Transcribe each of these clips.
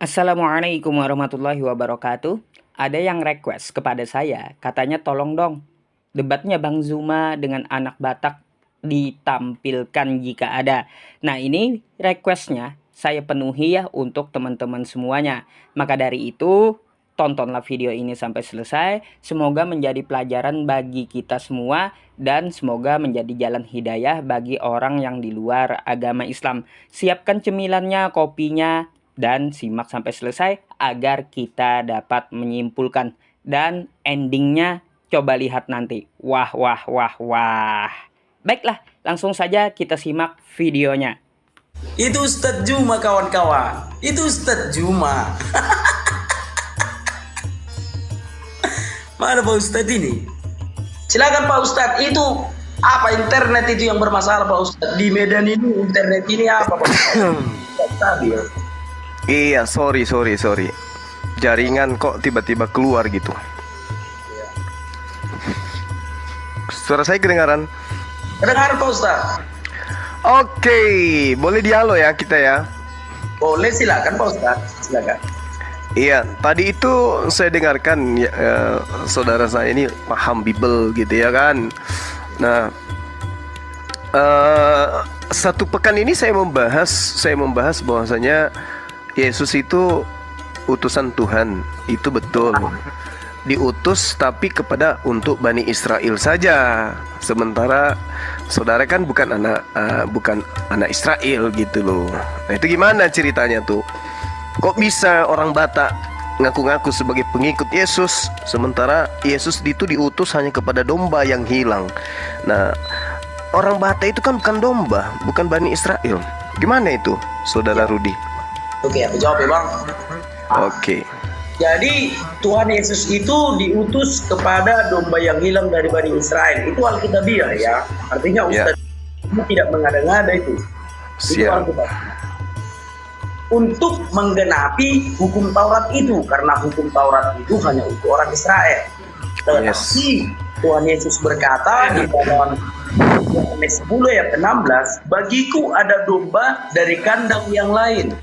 Assalamualaikum warahmatullahi wabarakatuh. Ada yang request kepada saya, katanya tolong dong debatnya Bang Zuma dengan anak Batak ditampilkan jika ada. Nah, ini requestnya saya penuhi ya untuk teman-teman semuanya. Maka dari itu, tontonlah video ini sampai selesai. Semoga menjadi pelajaran bagi kita semua dan semoga menjadi jalan hidayah bagi orang yang di luar agama Islam. Siapkan cemilannya, kopinya, dan simak sampai selesai agar kita dapat menyimpulkan. Dan endingnya coba lihat nanti. Wah, wah, wah, wah. Baiklah, langsung saja kita simak videonya. Itu Ustadz Juma kawan-kawan. Itu Ustadz Juma. Mana Pak Ustadz ini? Silakan Pak Ustadz. Itu apa internet itu yang bermasalah Pak Ustadz? Di Medan ini internet ini apa Pak Ustadz? Stabil. Iya, sorry. Jaringan kok tiba-tiba keluar gitu. Suara saya kedengaran? Kedengaran Pak Ustadz? Oke, boleh dialog ya kita ya? Boleh, silakan Pak Ustadz. Silakan. Iya, tadi itu saya dengarkan ya, saudara saya ini paham Bible gitu ya kan. Nah, satu pekan ini saya membahas bahwasanya Yesus itu utusan Tuhan, itu betul. Diutus tapi kepada untuk Bani Israel saja. Sementara saudara kan bukan anak Israel gitu loh. Nah, itu gimana ceritanya tuh? Kok bisa orang Batak ngaku-ngaku sebagai pengikut Yesus, sementara Yesus itu diutus hanya kepada domba yang hilang. Nah, orang Batak itu kan bukan domba, bukan Bani Israel. Gimana itu, Saudara Rudi? Oke, aku jawab ya Bang. Oke. Jadi Tuhan Yesus itu diutus kepada domba yang hilang dari Bani Israel. Itu Alkitabiah ya. Artinya Ustaz ini tidak mengada-ngada itu. Itu Alkitab. Untuk menggenapi hukum Taurat itu, karena hukum Taurat itu hanya untuk orang Israel. Tetapi Tuhan Yesus berkata di dalam Yohanes 10 ayat 16, bagiku ada domba dari kandang yang lain.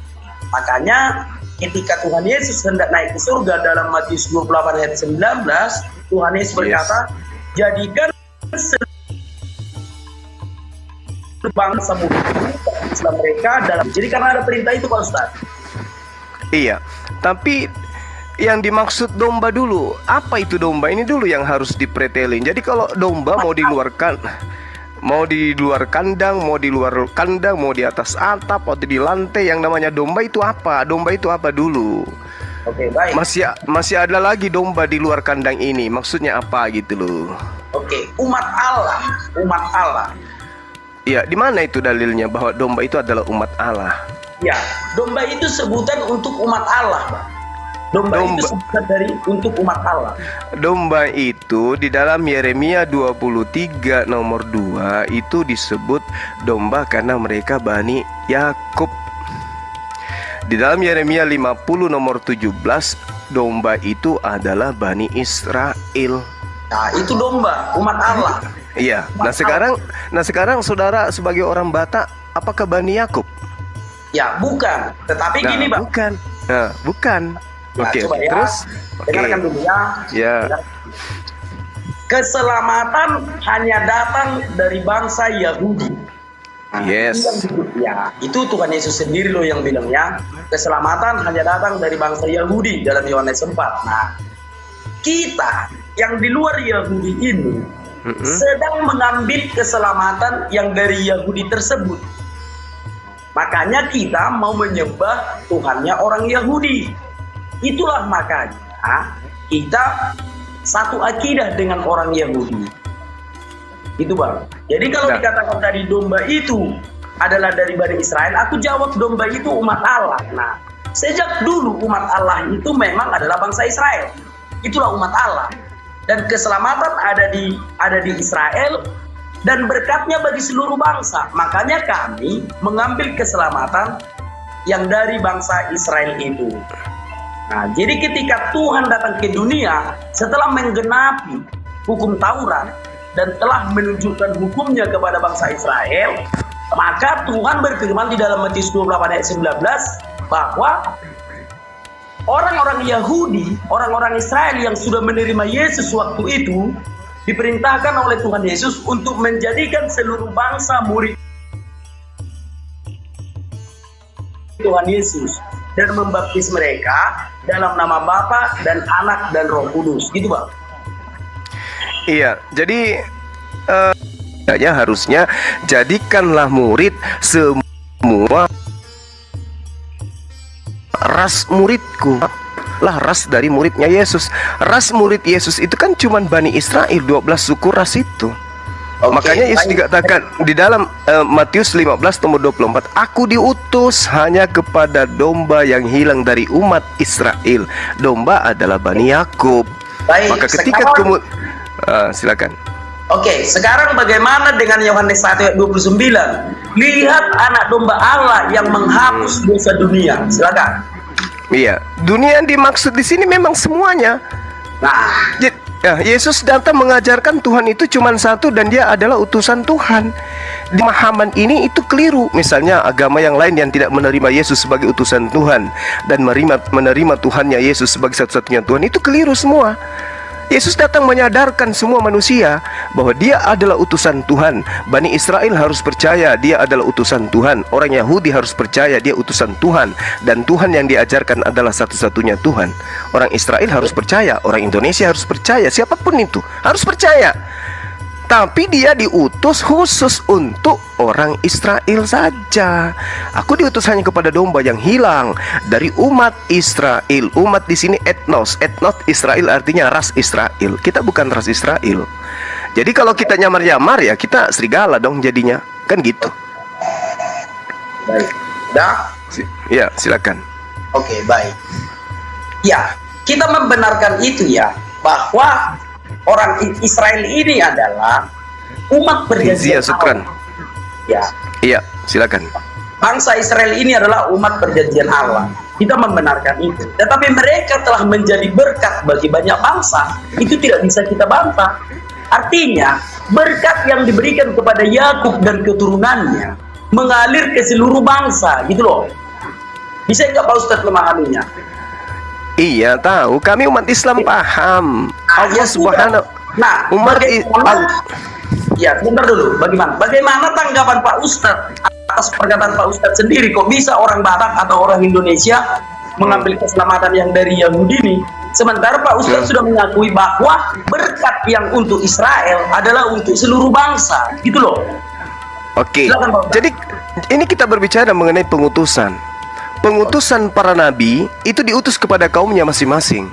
Makanya ketika Tuhan Yesus hendak naik ke surga dalam Matius 28 ayat 19, Tuhan Yesus berkata, jadikan bangsa Islam mereka dalam. Jadi karena ada perintah itu Pak Ustaz. Iya, tapi yang dimaksud domba dulu, apa itu domba ini dulu yang harus dipretelin. Jadi kalau domba mau di luar kandang, mau di luar kandang, mau di atas atap atau di lantai, yang namanya domba itu apa? Domba itu apa dulu? Oke, baik. Masih ada lagi domba di luar kandang ini. Maksudnya apa gitu loh? Oke, umat Allah. Iya, di mana itu dalilnya bahwa domba itu adalah umat Allah? Ya, domba itu sebutan untuk umat Allah, Pak. Domba itu sebutan untuk umat Allah. Domba itu di dalam Yeremia 23 nomor 2 itu disebut domba karena mereka Bani Yakub. Di dalam Yeremia 50 nomor 17, domba itu adalah Bani Israel. Nah, itu domba umat Allah. Iya. Nah sekarang saudara sebagai orang Batak, apakah Bani Yakub? Ya, bukan. Tetapi gini, Bang. Bukan. Nah, Oke. ya, Terus dengarkan dulu ya. Ya. Keselamatan hanya datang dari bangsa Yahudi. Nah, Yes. Ya, itu Tuhan Yesus sendiri loh yang bilang ya. Keselamatan hanya datang dari bangsa Yahudi dalam Yohanes 4. Nah, kita yang di luar Yahudi ini sedang mengambil keselamatan yang dari Yahudi tersebut. Makanya kita mau menyembah Tuhannya orang Yahudi. Itulah makanya kita satu akidah dengan orang Yahudi. Itu Bang. Jadi kalau dikatakan tadi domba itu adalah dari Bani Israel, aku jawab domba itu umat Allah. Nah, sejak dulu umat Allah itu memang adalah bangsa Israel. Itulah umat Allah. Dan keselamatan ada di Israel dan berkatnya bagi seluruh bangsa. Makanya kami mengambil keselamatan yang dari bangsa Israel itu. Nah, jadi ketika Tuhan datang ke dunia setelah menggenapi hukum Taurat dan telah menunjukkan hukumnya kepada bangsa Israel, maka Tuhan berfirman di dalam Matius 28 ayat 19 bahwa orang-orang Yahudi, orang-orang Israel yang sudah menerima Yesus waktu itu diperintahkan oleh Tuhan Yesus untuk menjadikan seluruh bangsa murid Tuhan Yesus dan membaptis mereka dalam nama Bapa dan Anak dan Roh Kudus, gitu Bang. Iya, jadi ya harusnya jadikanlah murid semua ras muridku. Lah ras dari muridnya Yesus. Ras murid Yesus itu kan cuman Bani Israel, 12 suku ras itu. Makanya Yesus dikatakan di dalam Matius 15 nomor 24, aku diutus hanya kepada domba yang hilang dari umat Israel. Domba adalah Bani Yakub. Maka ketika silakan. Oke, sekarang bagaimana dengan Yohanes 1 ayat 29? Lihat anak domba Allah yang menghapus dosa dunia. Silakan. Iya, dunia yang dimaksud di sini memang semuanya. Nah, Yesus datang mengajarkan Tuhan itu cuma satu dan dia adalah utusan Tuhan. Di pemahaman ini itu keliru. Misalnya agama yang lain yang tidak menerima Yesus sebagai utusan Tuhan dan menerima Tuhannya Yesus sebagai satu-satunya Tuhan, itu keliru semua. Yesus datang menyadarkan semua manusia bahwa dia adalah utusan Tuhan. Bani Israel harus percaya dia adalah utusan Tuhan. Orang Yahudi harus percaya dia utusan Tuhan. Dan Tuhan yang diajarkan adalah satu-satunya Tuhan. Orang Israel harus percaya, orang Indonesia harus percaya, siapapun itu harus percaya. Tapi dia diutus khusus untuk orang Israel saja. Aku diutus hanya kepada domba yang hilang dari umat Israel. Umat di sini etnos. Etnos Israel artinya ras Israel. Kita bukan ras Israel. Jadi kalau kita nyamar-nyamar ya kita serigala dong jadinya. Kan gitu. baik. Dah? Ya, silakan. Oke, baik. Ya, kita membenarkan itu ya, bahwa orang Israel ini adalah umat perjanjian Syukran. Allah. Ya. Iya, silakan. Bangsa Israel ini adalah umat perjanjian Allah. Kita membenarkan itu. Tetapi mereka telah menjadi berkat bagi banyak bangsa. Itu tidak bisa kita bantah. Artinya, berkat yang diberikan kepada Yakub dan keturunannya mengalir ke seluruh bangsa, gitu loh. Bisa nggak Pak Ustadz memahaminya? Iya, tahu. Kami umat Islam paham. Allah Ya, Subhanahu. Nah, Umat ya, sebentar dulu. Bagaimana tanggapan Pak Ustadz atas perkataan Pak Ustadz sendiri? Kok bisa orang Batak atau orang Indonesia mengambil keselamatan yang dari Yahudi ini? Sementara Pak Ustadz sudah mengakui bahwa berkat yang untuk Israel adalah untuk seluruh bangsa, gitu loh. Oke. Silakan, Pak Ustadz. Jadi ini kita berbicara mengenai pengutusan. Pengutusan para nabi itu diutus kepada kaumnya masing-masing.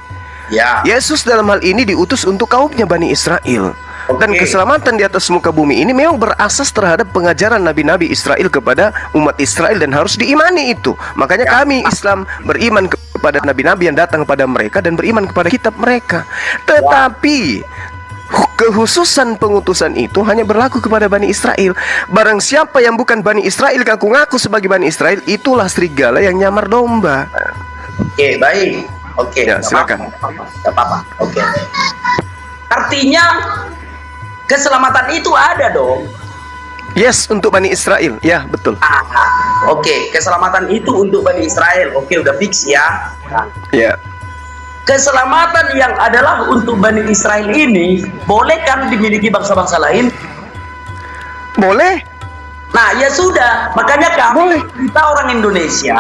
Ya. Yesus dalam hal ini diutus untuk kaumnya Bani Israel. Dan Oke. keselamatan di atas muka bumi ini memang berasas terhadap pengajaran nabi-nabi Israel kepada umat Israel dan harus diimani itu. Makanya kami Islam beriman kepada nabi-nabi yang datang kepada mereka dan beriman kepada kitab mereka. Tetapi kekhususan pengutusan itu hanya berlaku kepada Bani Israel. Barang siapa yang bukan Bani Israel, ngaku-ngaku sebagai Bani Israel, itulah serigala yang nyamar domba. Oke, baik. Oke, Ya, silakan. Gak apa-apa. Oke. Artinya keselamatan itu ada dong. Yes, untuk Bani Israel. Ya, betul. Oke, keselamatan itu untuk Bani Israel. Oke, udah fix ya. Nah, Ya. keselamatan yang adalah untuk Bani Israel ini boleh kan dimiliki bangsa-bangsa lain? Boleh. Nah, ya sudah. Makanya kami, kita orang Indonesia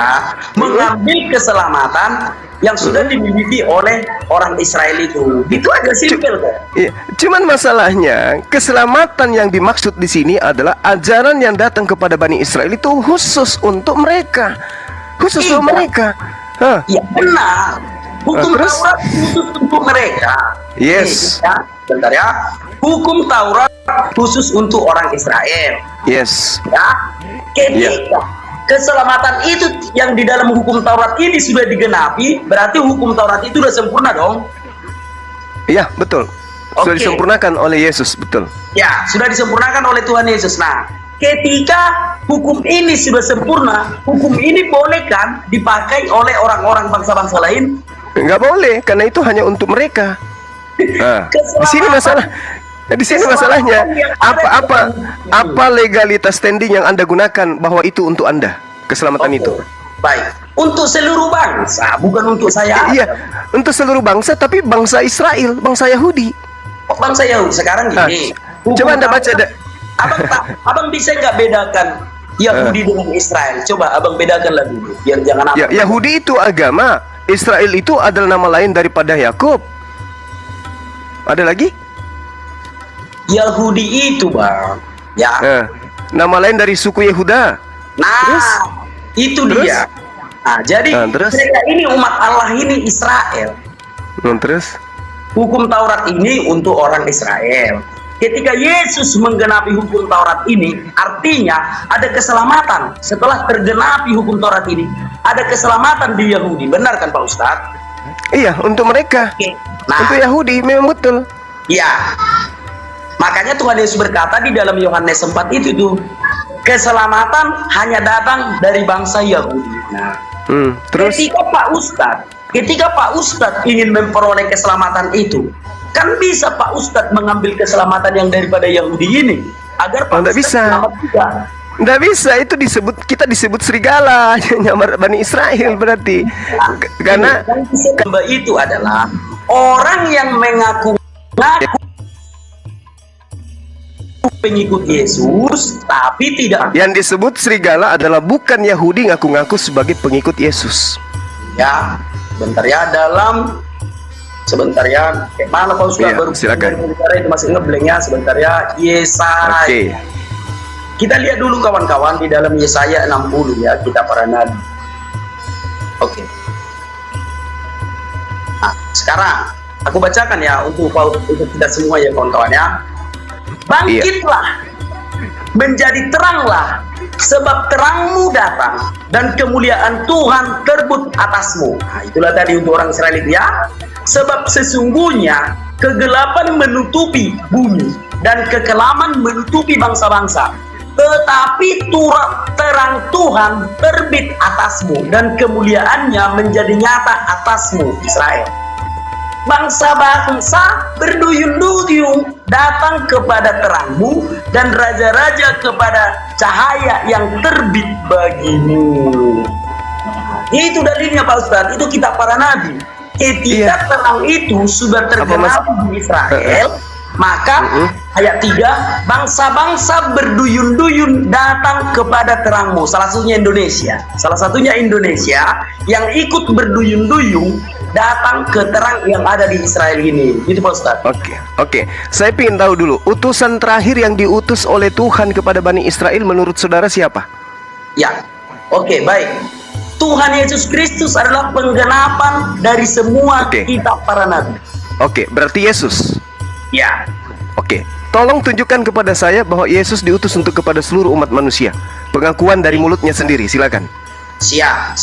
mengambil keselamatan yang sudah dimiliki oleh orang Israel itu. Itu aja simpel kok. Iya, cuman masalahnya keselamatan yang dimaksud di sini adalah ajaran yang datang kepada Bani Israel itu khusus untuk mereka, khusus Iya. untuk mereka. Hah? Ya benar. Hukum Terus? Taurat khusus untuk mereka. Yes. Nih, ya, bentar ya. Hukum Taurat khusus untuk orang Israel. Yes. Ya. Ketika keselamatan itu yang di dalam hukum Taurat ini sudah digenapi, berarti hukum Taurat itu sudah sempurna dong. Iya, betul. Sudah Oke. disempurnakan oleh Yesus, betul. Ya, sudah disempurnakan oleh Tuhan Yesus. Nah, ketika hukum ini sudah sempurna, hukum ini boleh kan dipakai oleh orang-orang bangsa-bangsa lain? Nggak boleh, karena itu hanya untuk mereka. Nah, di sini masalah. Di sini masalahnya apa legalitas standing yang Anda gunakan bahwa itu untuk Anda keselamatan itu? Baik, untuk seluruh bangsa, bukan untuk saya. Iya, untuk seluruh bangsa, tapi bangsa Israel, bangsa Yahudi. Oh, bangsa Yahudi sekarang gini. Coba Anda baca Abang bisa nggak bedakan Yahudi dengan Israel? Coba abang bedakanlah dulu, biar jangan apa. Ya, Yahudi itu agama, Israel itu adalah nama lain daripada Yakub. Ada lagi? Yahudi itu bang, ya. Nama lain dari suku Yehuda. Nah, Terus? itu Terus? dia. Nah, jadi Terus? mereka ini umat Allah ini Israel. Terus? Hukum Taurat ini untuk orang Israel. Ketika Yesus menggenapi hukum Taurat ini, artinya ada keselamatan. Setelah tergenapi hukum Taurat ini, ada keselamatan di Yahudi. Benar kan Pak Ustadz? Iya, untuk mereka. Oke. Nah, Untuk Yahudi memang betul. ya. Makanya Tuhan Yesus berkata di dalam Yohanes 4 itu tuh, keselamatan hanya datang dari bangsa Yahudi. Nah, Terus? ketika Pak Ustadz ingin memperoleh keselamatan itu, kan bisa Pak Ustadz mengambil keselamatan yang daripada Yahudi ini agar Pak Nggak Ustadz bisa. selamat juga. Nggak bisa, itu kita disebut serigala, nyamar Bani Israel berarti. Karena yang disebut itu adalah orang yang mengaku pengikut Yesus tapi tidak. yang disebut serigala adalah bukan Yahudi ngaku-ngaku sebagai pengikut Yesus. Ya, sebentar ya. Mana Pak Ustadz Iya, baru silakan. itu masih ngebleng ya, sebentar ya. Yesaya. Oke. Kita lihat dulu kawan-kawan di dalam Yesaya 60 ya, kita para nabi. Oke. Nah, sekarang aku bacakan ya untuk kita semua ya kawan-kawan ya. Bangkitlah, menjadi teranglah, sebab terangmu datang dan kemuliaan Tuhan terbit atasmu. Nah, itulah tadi untuk orang Israel itu ya. Sebab sesungguhnya kegelapan menutupi bumi dan kekelaman menutupi bangsa-bangsa. Tetapi terang Tuhan terbit atasmu dan kemuliaannya menjadi nyata atasmu, Israel. Bangsa-bangsa berduyun-duyun datang kepada terangmu dan raja-raja kepada cahaya yang terbit bagimu. Itu dalilnya Pak Ustadz, itu kitab para nabi. Ketika terang itu sudah tergenapi di Israel, maka ayat 3, bangsa-bangsa berduyun-duyun datang kepada terangmu. Salah satunya Indonesia yang ikut berduyun-duyun datang ke terang yang ada di Israel ini. Itu Pak Ustadz. Oke. Saya ingin tahu dulu, utusan terakhir yang diutus oleh Tuhan kepada Bani Israel menurut saudara siapa? Ya, oke, baik. Tuhan Yesus Kristus adalah penggenapan dari semua kitab para nabi. Oke, berarti Yesus. Ya. Oke, tolong tunjukkan kepada saya bahwa Yesus diutus untuk kepada seluruh umat manusia. Pengakuan dari mulutnya sendiri, silakan. Siap.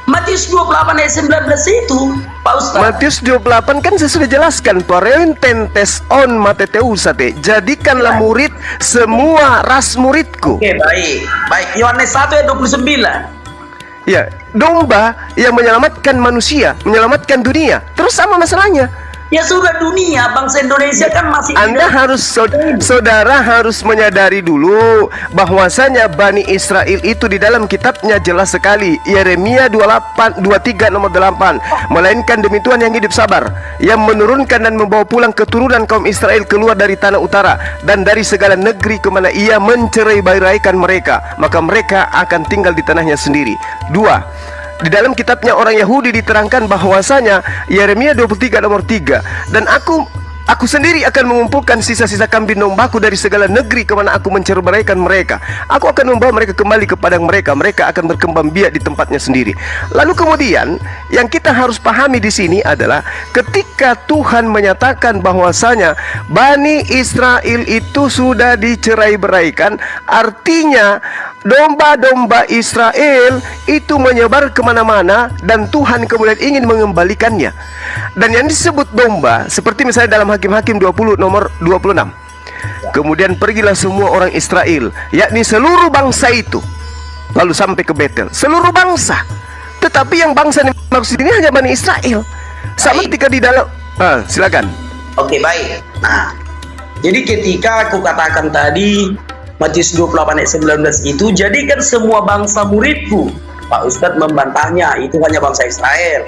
Matius 28 ayat 19 itu, Pak Ustaz. Matius 28 kan saya sudah jelaskan, parententes on mateteusate, jadikanlah murid semua ras muridku. Oke, baik. Yohanes 1 ayat 29. Ya, domba yang menyelamatkan manusia, menyelamatkan dunia. Terus sama masalahnya. Ya sudah, dunia, bangsa Indonesia kan masih Anda harus, saudara harus menyadari dulu bahwasanya Bani Israel itu di dalam kitabnya jelas sekali, Yeremia 23 nomor 8, melainkan demi Tuhan yang hidup sabar, yang menurunkan dan membawa pulang keturunan kaum Israel keluar dari tanah utara dan dari segala negeri kemana ia mencerai-beraikan mereka, maka mereka akan tinggal di tanahnya sendiri. 2. Di dalam kitabnya orang Yahudi diterangkan bahwasanya Yeremia 23 nomor 3, dan aku sendiri akan mengumpulkan sisa-sisa kambing dombaku dari segala negeri kemana aku mencerai-beraikan mereka. Aku akan membawa mereka kembali kepada mereka. Mereka akan berkembang biak di tempatnya sendiri. Lalu kemudian yang kita harus pahami di sini adalah ketika Tuhan menyatakan bahwasanya Bani Israel itu sudah dicerai-beraikan, artinya domba-domba Israel itu menyebar kemana-mana dan Tuhan kemudian ingin mengembalikannya. Dan yang disebut domba seperti misalnya dalam Hakim-Hakim 20 nomor 26, kemudian pergilah semua orang Israel, yakni seluruh bangsa itu, lalu sampai ke Betel, seluruh bangsa. Tetapi yang bangsa yang maksud ini hanya Bani Israel. Sama ketika di dalam silakan. Oke, baik. Nah, jadi ketika aku katakan tadi Matius 28 ayat 19 itu, jadikan semua bangsa muridku. Pak Ustadz membantahnya, itu hanya bangsa Israel.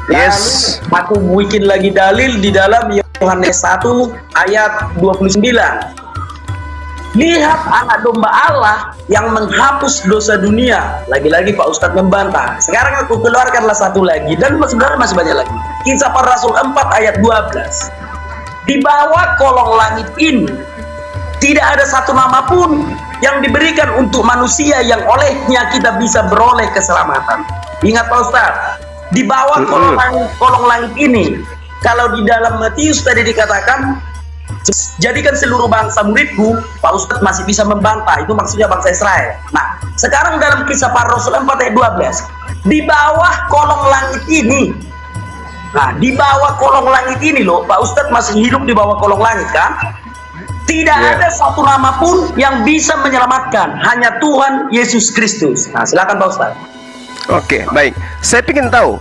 Yes. Lalu aku bikin lagi dalil di dalam Yohanes 1 ayat 29. Lihat anak domba Allah yang menghapus dosa dunia. Lagi-lagi Pak Ustadz membantah. Sekarang aku keluarkanlah satu lagi, dan sebenarnya masih banyak lagi. Kisah Para Rasul 4 ayat 12. Di bawah kolong langit ini tidak ada satu nama pun yang diberikan untuk manusia yang olehnya kita bisa beroleh keselamatan. Ingat Pak Ustadz, di bawah kolong langit ini, kalau di dalam Matius tadi dikatakan jadikan seluruh bangsa muridku, Pak Ustadz masih bisa membantah, itu maksudnya bangsa Israel. Nah, sekarang dalam Kisah Para Rasul 4 ayat 12, di bawah kolong langit ini, nah di bawah kolong langit ini loh, Pak Ustadz masih hidup di bawah kolong langit kan? Tidak ada satu nama pun yang bisa menyelamatkan, hanya Tuhan Yesus Kristus. Nah, silakan Pak Ustadz. Oke, baik. Saya ingin tahu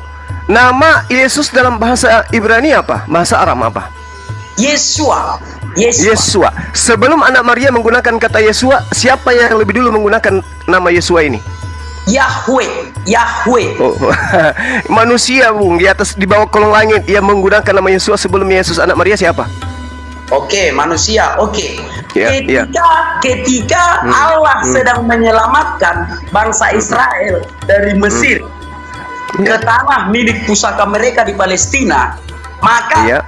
nama Yesus dalam bahasa Ibrani apa? Bahasa Aram apa? Yesua. Yesua. Sebelum anak Maria menggunakan kata Yesua, siapa yang lebih dulu menggunakan nama Yesua ini? Yahweh. Oh, manusia, Bung, di bawah kolong langit yang menggunakan nama Yesua sebelum Yesus anak Maria siapa? Oke, manusia. Oke. Ya, Ketika Allah sedang menyelamatkan bangsa Israel dari Mesir ke tanah milik pusaka mereka di Palestina, maka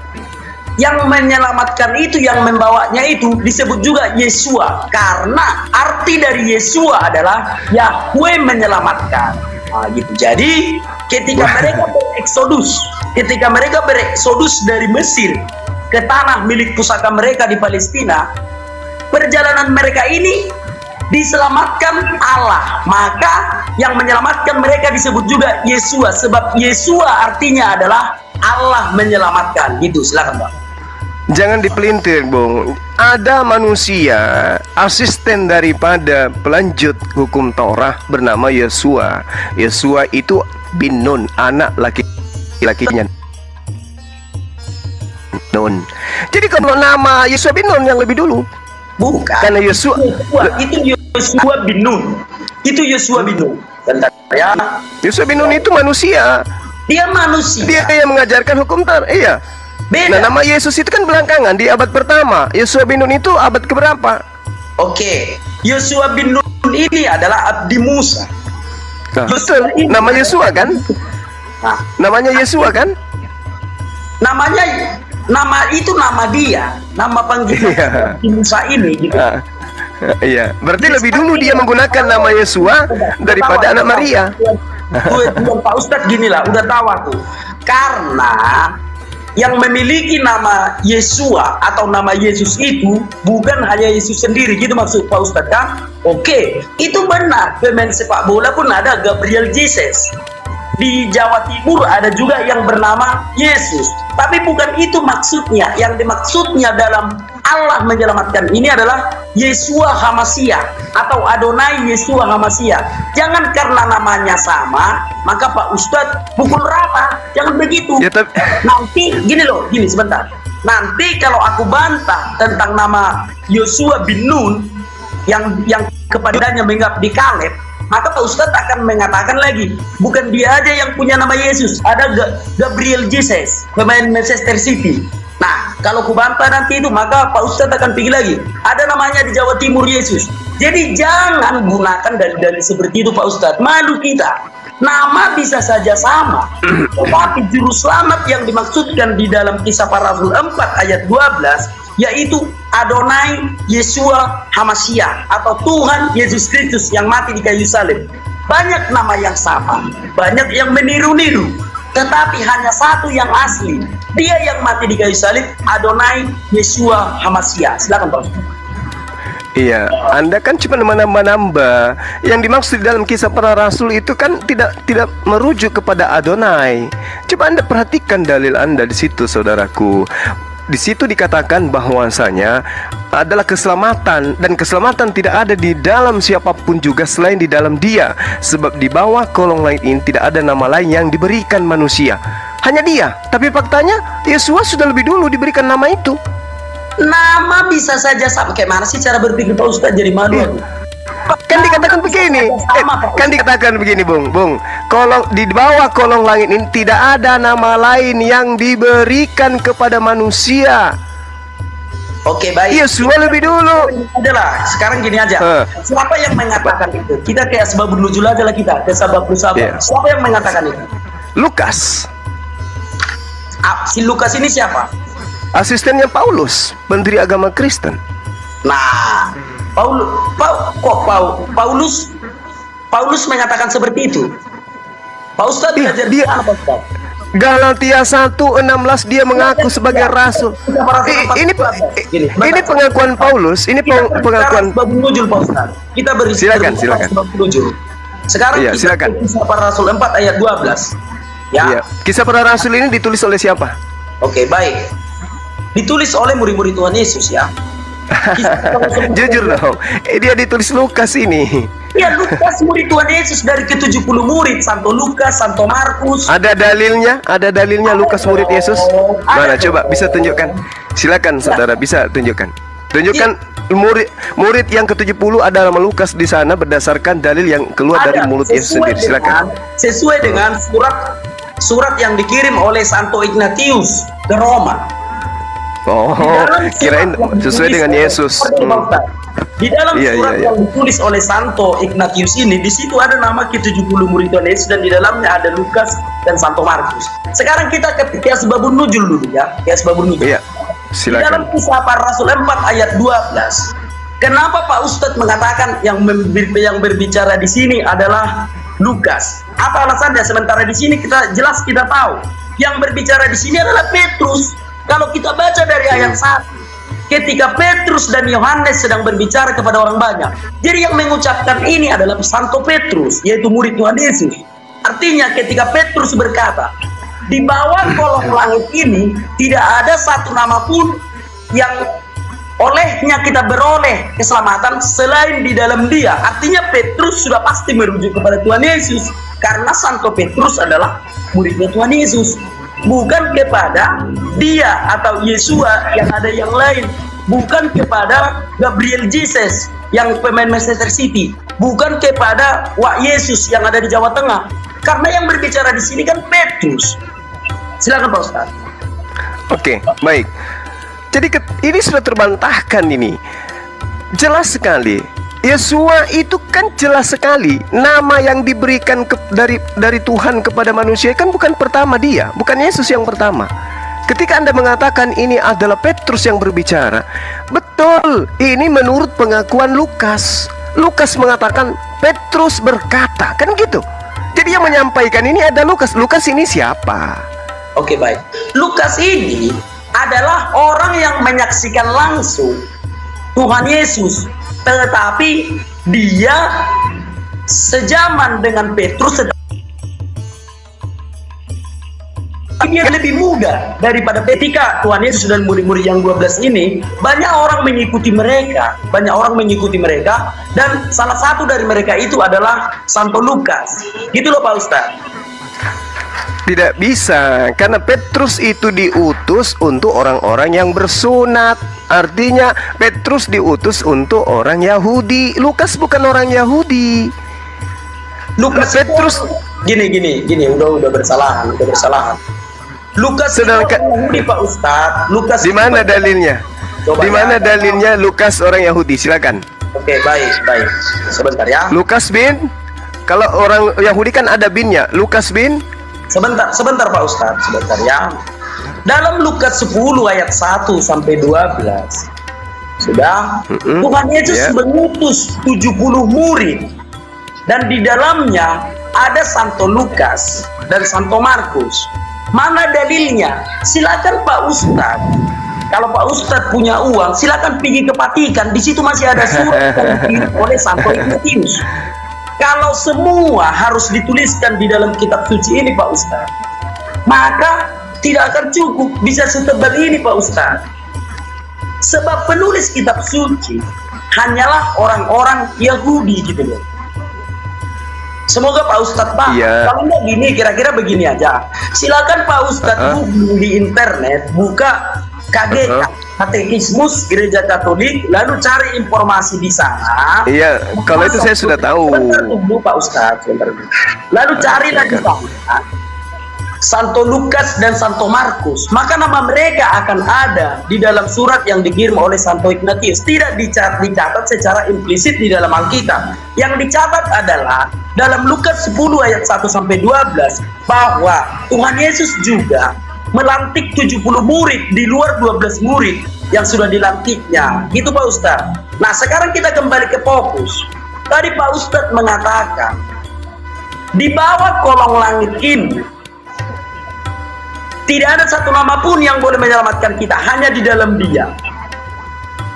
yang menyelamatkan itu, yang membawanya itu disebut juga Yesua, karena arti dari Yesua adalah Yahweh menyelamatkan. Nah, gitu. Jadi ketika mereka bereksodus dari Mesir ke tanah milik pusaka mereka di Palestina, perjalanan mereka ini diselamatkan Allah, maka yang menyelamatkan mereka disebut juga Yesua, sebab Yesua artinya adalah Allah menyelamatkan. Gitu, silakan Bang. Jangan dipelintir, Bung. Ada manusia, asisten daripada pelanjut hukum Taurat bernama Yesua. Yesua itu bin Nun, anak laki-lakinya Nun. Jadi kalau nama Yesua bin Nun yang lebih dulu. Bukan. Karena Yesua itu Yesua bin Nun. Itu Yesua bin Nun. Bentar ya. Yesua bin Nun itu manusia. Dia manusia. Dia yang mengajarkan hukum Taurat. Iya. Beda. Nah, nama Yesus itu kan belakangan di abad pertama. Yesua bin Nun itu abad keberapa? Oke. Yesua bin Nun ini adalah abdi Musa. Nah, betul. Nama Yesua kan? Nah, namanya Yesua kan? Nama itu nama dia, nama panggilan Musa ini gitu. Iya, berarti lebih dulu dia menggunakan nama Yesua daripada anak Maria. Pak Ustadz gini lah, udah tahu aku. Karena yang memiliki nama Yesua atau nama Yesus itu bukan hanya Yesus sendiri, gitu maksud Pak Ustadz kan? Oke, itu benar. Pemain sepak bola pun ada Gabriel Jesus. Di Jawa Timur ada juga yang bernama Yesus. Tapi bukan itu maksudnya. Yang dimaksudnya dalam Allah menyelamatkan ini adalah Yesua Hamasia atau Adonai Yesua Hamasia. Jangan karena namanya sama maka Pak Ustadz pukul rata. Jangan begitu. Nanti gini sebentar. Nanti kalau aku bantah tentang nama Yosua bin Nun yang kepadanya mengabdi Kaleb, maka Pak Ustadz akan mengatakan lagi, bukan dia aja yang punya nama Yesus, ada Gabriel Jesus, pemain Manchester City. Nah, kalau ku bantah nanti itu, maka Pak Ustadz akan pergi lagi, ada namanya di Jawa Timur Yesus. Jadi jangan gunakan dalil-dalil seperti itu Pak Ustadz, malu kita. Nama bisa saja sama, tetapi juru selamat yang dimaksudkan di dalam Kisah Para Rasul 4 ayat 12 yaitu Adonai Yesua Hamasia atau Tuhan Yesus Kristus yang mati di kayu salib. Banyak nama yang sama, banyak yang meniru-niru, tetapi hanya satu yang asli. Dia yang mati di kayu salib, Adonai Yesua Hamasia. Silakan Pak Ustaz. Iya, Anda kan cuma menambah-nambah. Yang dimaksud di dalam Kisah Para Rasul itu kan tidak merujuk kepada Adonai. Coba Anda perhatikan dalil Anda di situ, saudaraku. Di situ dikatakan bahwasanya adalah keselamatan, dan keselamatan tidak ada di dalam siapapun juga selain di dalam Dia, sebab di bawah kolong langit ini tidak ada nama lain yang diberikan manusia, hanya Dia. Tapi faktanya Yesus sudah lebih dulu diberikan nama itu. Nama bisa saja sama. Kayak mana sih cara berpikir Pak Ustadz, jadi malu aku. Kan dikatakan begini, kan dikatakan begini, Bung. Kolong di bawah kolong langit ini tidak ada nama lain yang diberikan kepada manusia. Oke, baik. Yesus lebih dulu. Adalah sekarang gini aja. Siapa yang mengatakan itu? Kita kayak sebab nuzul aja lah kita. Ke sabab nuzul. Siapa yang mengatakan itu? Lukas. Si Lukas ini siapa? Asistennya Paulus, menteri agama Kristen. Nah, Paulus mengatakan seperti itu. Pak Ustadz dia apa, Ustaz? Galatia 1:16 dia mengaku sebagai rasul. Ini pengakuan Paulus, ini pengakuan sebab nuzul, Pak Ustadz. Kita beri silakan. sebab nuzul. Sekarang iya, kita silakan. Kisah Para Rasul 4 ayat 12. Ya. Iya. Kisah Para Rasul ini ditulis oleh siapa? Oke, baik. Ditulis oleh murid-murid Tuhan Yesus ya. Jujur dong, dia ditulis Lukas ini. Ya, Lukas murid Tuhan Yesus dari ke-70 murid. Santo Lukas, Santo Markus. Ada dalilnya Lukas murid Yesus? Mana coba bisa tunjukkan? Silakan saudara, bisa tunjukkan. Tunjukkan murid yang ke-70 ada nama Lukas di sana berdasarkan dalil yang keluar dari mulut Yesus sendiri. Silakan. Sesuai dengan surat yang dikirim oleh Santo Ignatius ke Roma. Oh, kirain sesuai dengan Yesus. Di dalam surat yang ditulis oleh Santo Ignatius ini, di situ ada nama ke-70 murid Tuhan Yesus dan di dalamnya ada Lukas dan Santo Markus. Sekarang kita ke Asbabun Nuzul dulu ya. Asbabun Nuzul. Iya. Di dalam Silakan. Kisah Para Rasul 4 ayat 12. Kenapa Pak Ustadz mengatakan yang berbicara di sini adalah Lukas? Apa alasannya? Sementara di sini kita tahu yang berbicara di sini adalah Petrus. Kalau kita baca dari ayat 1, ketika Petrus dan Yohanes sedang berbicara kepada orang banyak, jadi yang mengucapkan ini adalah Santo Petrus, yaitu murid Tuhan Yesus. Artinya ketika Petrus berkata, di bawah kolong langit ini tidak ada satu nama pun yang olehnya kita beroleh keselamatan selain di dalam Dia. Artinya Petrus sudah pasti merujuk kepada Tuhan Yesus, karena Santo Petrus adalah muridnya Tuhan Yesus. Bukan kepada dia atau Yesua yang ada yang lain, bukan kepada Gabriel Jesus yang pemain Manchester City, bukan kepada Wak Yesus yang ada di Jawa Tengah. Karena yang berbicara di sini kan Petrus. Silakan Pak Ustaz. Oke, baik. Jadi ini sudah terbantahkan ini. Jelas sekali. Yesua itu kan jelas sekali nama yang diberikan dari Tuhan kepada manusia kan bukan pertama dia, bukan Yesus yang pertama. Ketika Anda mengatakan ini adalah Petrus yang berbicara, betul, ini menurut pengakuan Lukas. Lukas mengatakan Petrus berkata, kan gitu. Jadi yang menyampaikan ini ada Lukas. Lukas ini siapa? Oke, baik. Lukas ini adalah orang yang menyaksikan langsung Tuhan Yesus, tetapi dia sejaman dengan Petrus, dia lebih muda daripada ketika Tuhan Yesus dan murid-murid yang 12 ini. Banyak orang mengikuti mereka, dan salah satu dari mereka itu adalah Santo Lukas. Gitu loh Pak Ustadz. Tidak bisa, karena Petrus itu diutus untuk orang-orang yang bersunat. Artinya Petrus diutus untuk orang Yahudi. Lukas bukan orang Yahudi. Lukas Petrus gini, udah bersalahan. Lukas sedangkan Yahudi Pak Ustadz. Lukas di mana dalilnya? Coba Di mana dalilnya Lukas orang Yahudi? Silakan. Oke, baik. Sebentar ya. Lukas bin, kalau orang Yahudi kan ada binnya. Lukas bin. Sebentar Pak Ustadz, sebentar ya. Dalam Lukas 10 ayat 1 sampai 12. Sudah, Tuhan Yesus mengutus 70 murid. Dan di dalamnya ada Santo Lukas dan Santo Markus. Mana dalilnya? Silakan Pak Ustadz. Kalau Pak Ustadz punya uang, silakan pergi ke Vatikan. Di situ masih ada surat yang dikirim oleh Santo Ignatius. Kalau semua harus dituliskan di dalam kitab suci ini Pak Ustadz, maka tidak akan cukup bisa setebal ini Pak Ustadz. Sebab penulis kitab suci hanyalah orang-orang Yahudi gitu loh. Semoga Pak Ustadz paham. Kalau nggak gini, kira-kira begini aja. Silakan Pak Ustadz Google di internet, buka KGK, Katekismus Gereja Katolik, lalu cari informasi di sana. Iya, kalau itu saya sudah tahu. Sebentar dulu Pak Ustadz, sebentar dulu. Lalu carilah di sana Santo Lukas dan Santo Markus, maka nama mereka akan ada di dalam surat yang dikirim oleh Santo Ignatius. Tidak dicatat secara implisit di dalam Alkitab. Yang dicatat adalah dalam Lukas 10 ayat 1 sampai 12 bahwa Tuhan Yesus juga melantik 70 murid di luar 12 murid yang sudah dilantiknya. Gitu Pak Ustadz. Nah, sekarang kita kembali ke fokus. Tadi Pak Ustadz mengatakan di bawah kolong langit ini tidak ada satu nama pun yang boleh menyelamatkan kita, hanya di dalam Dia.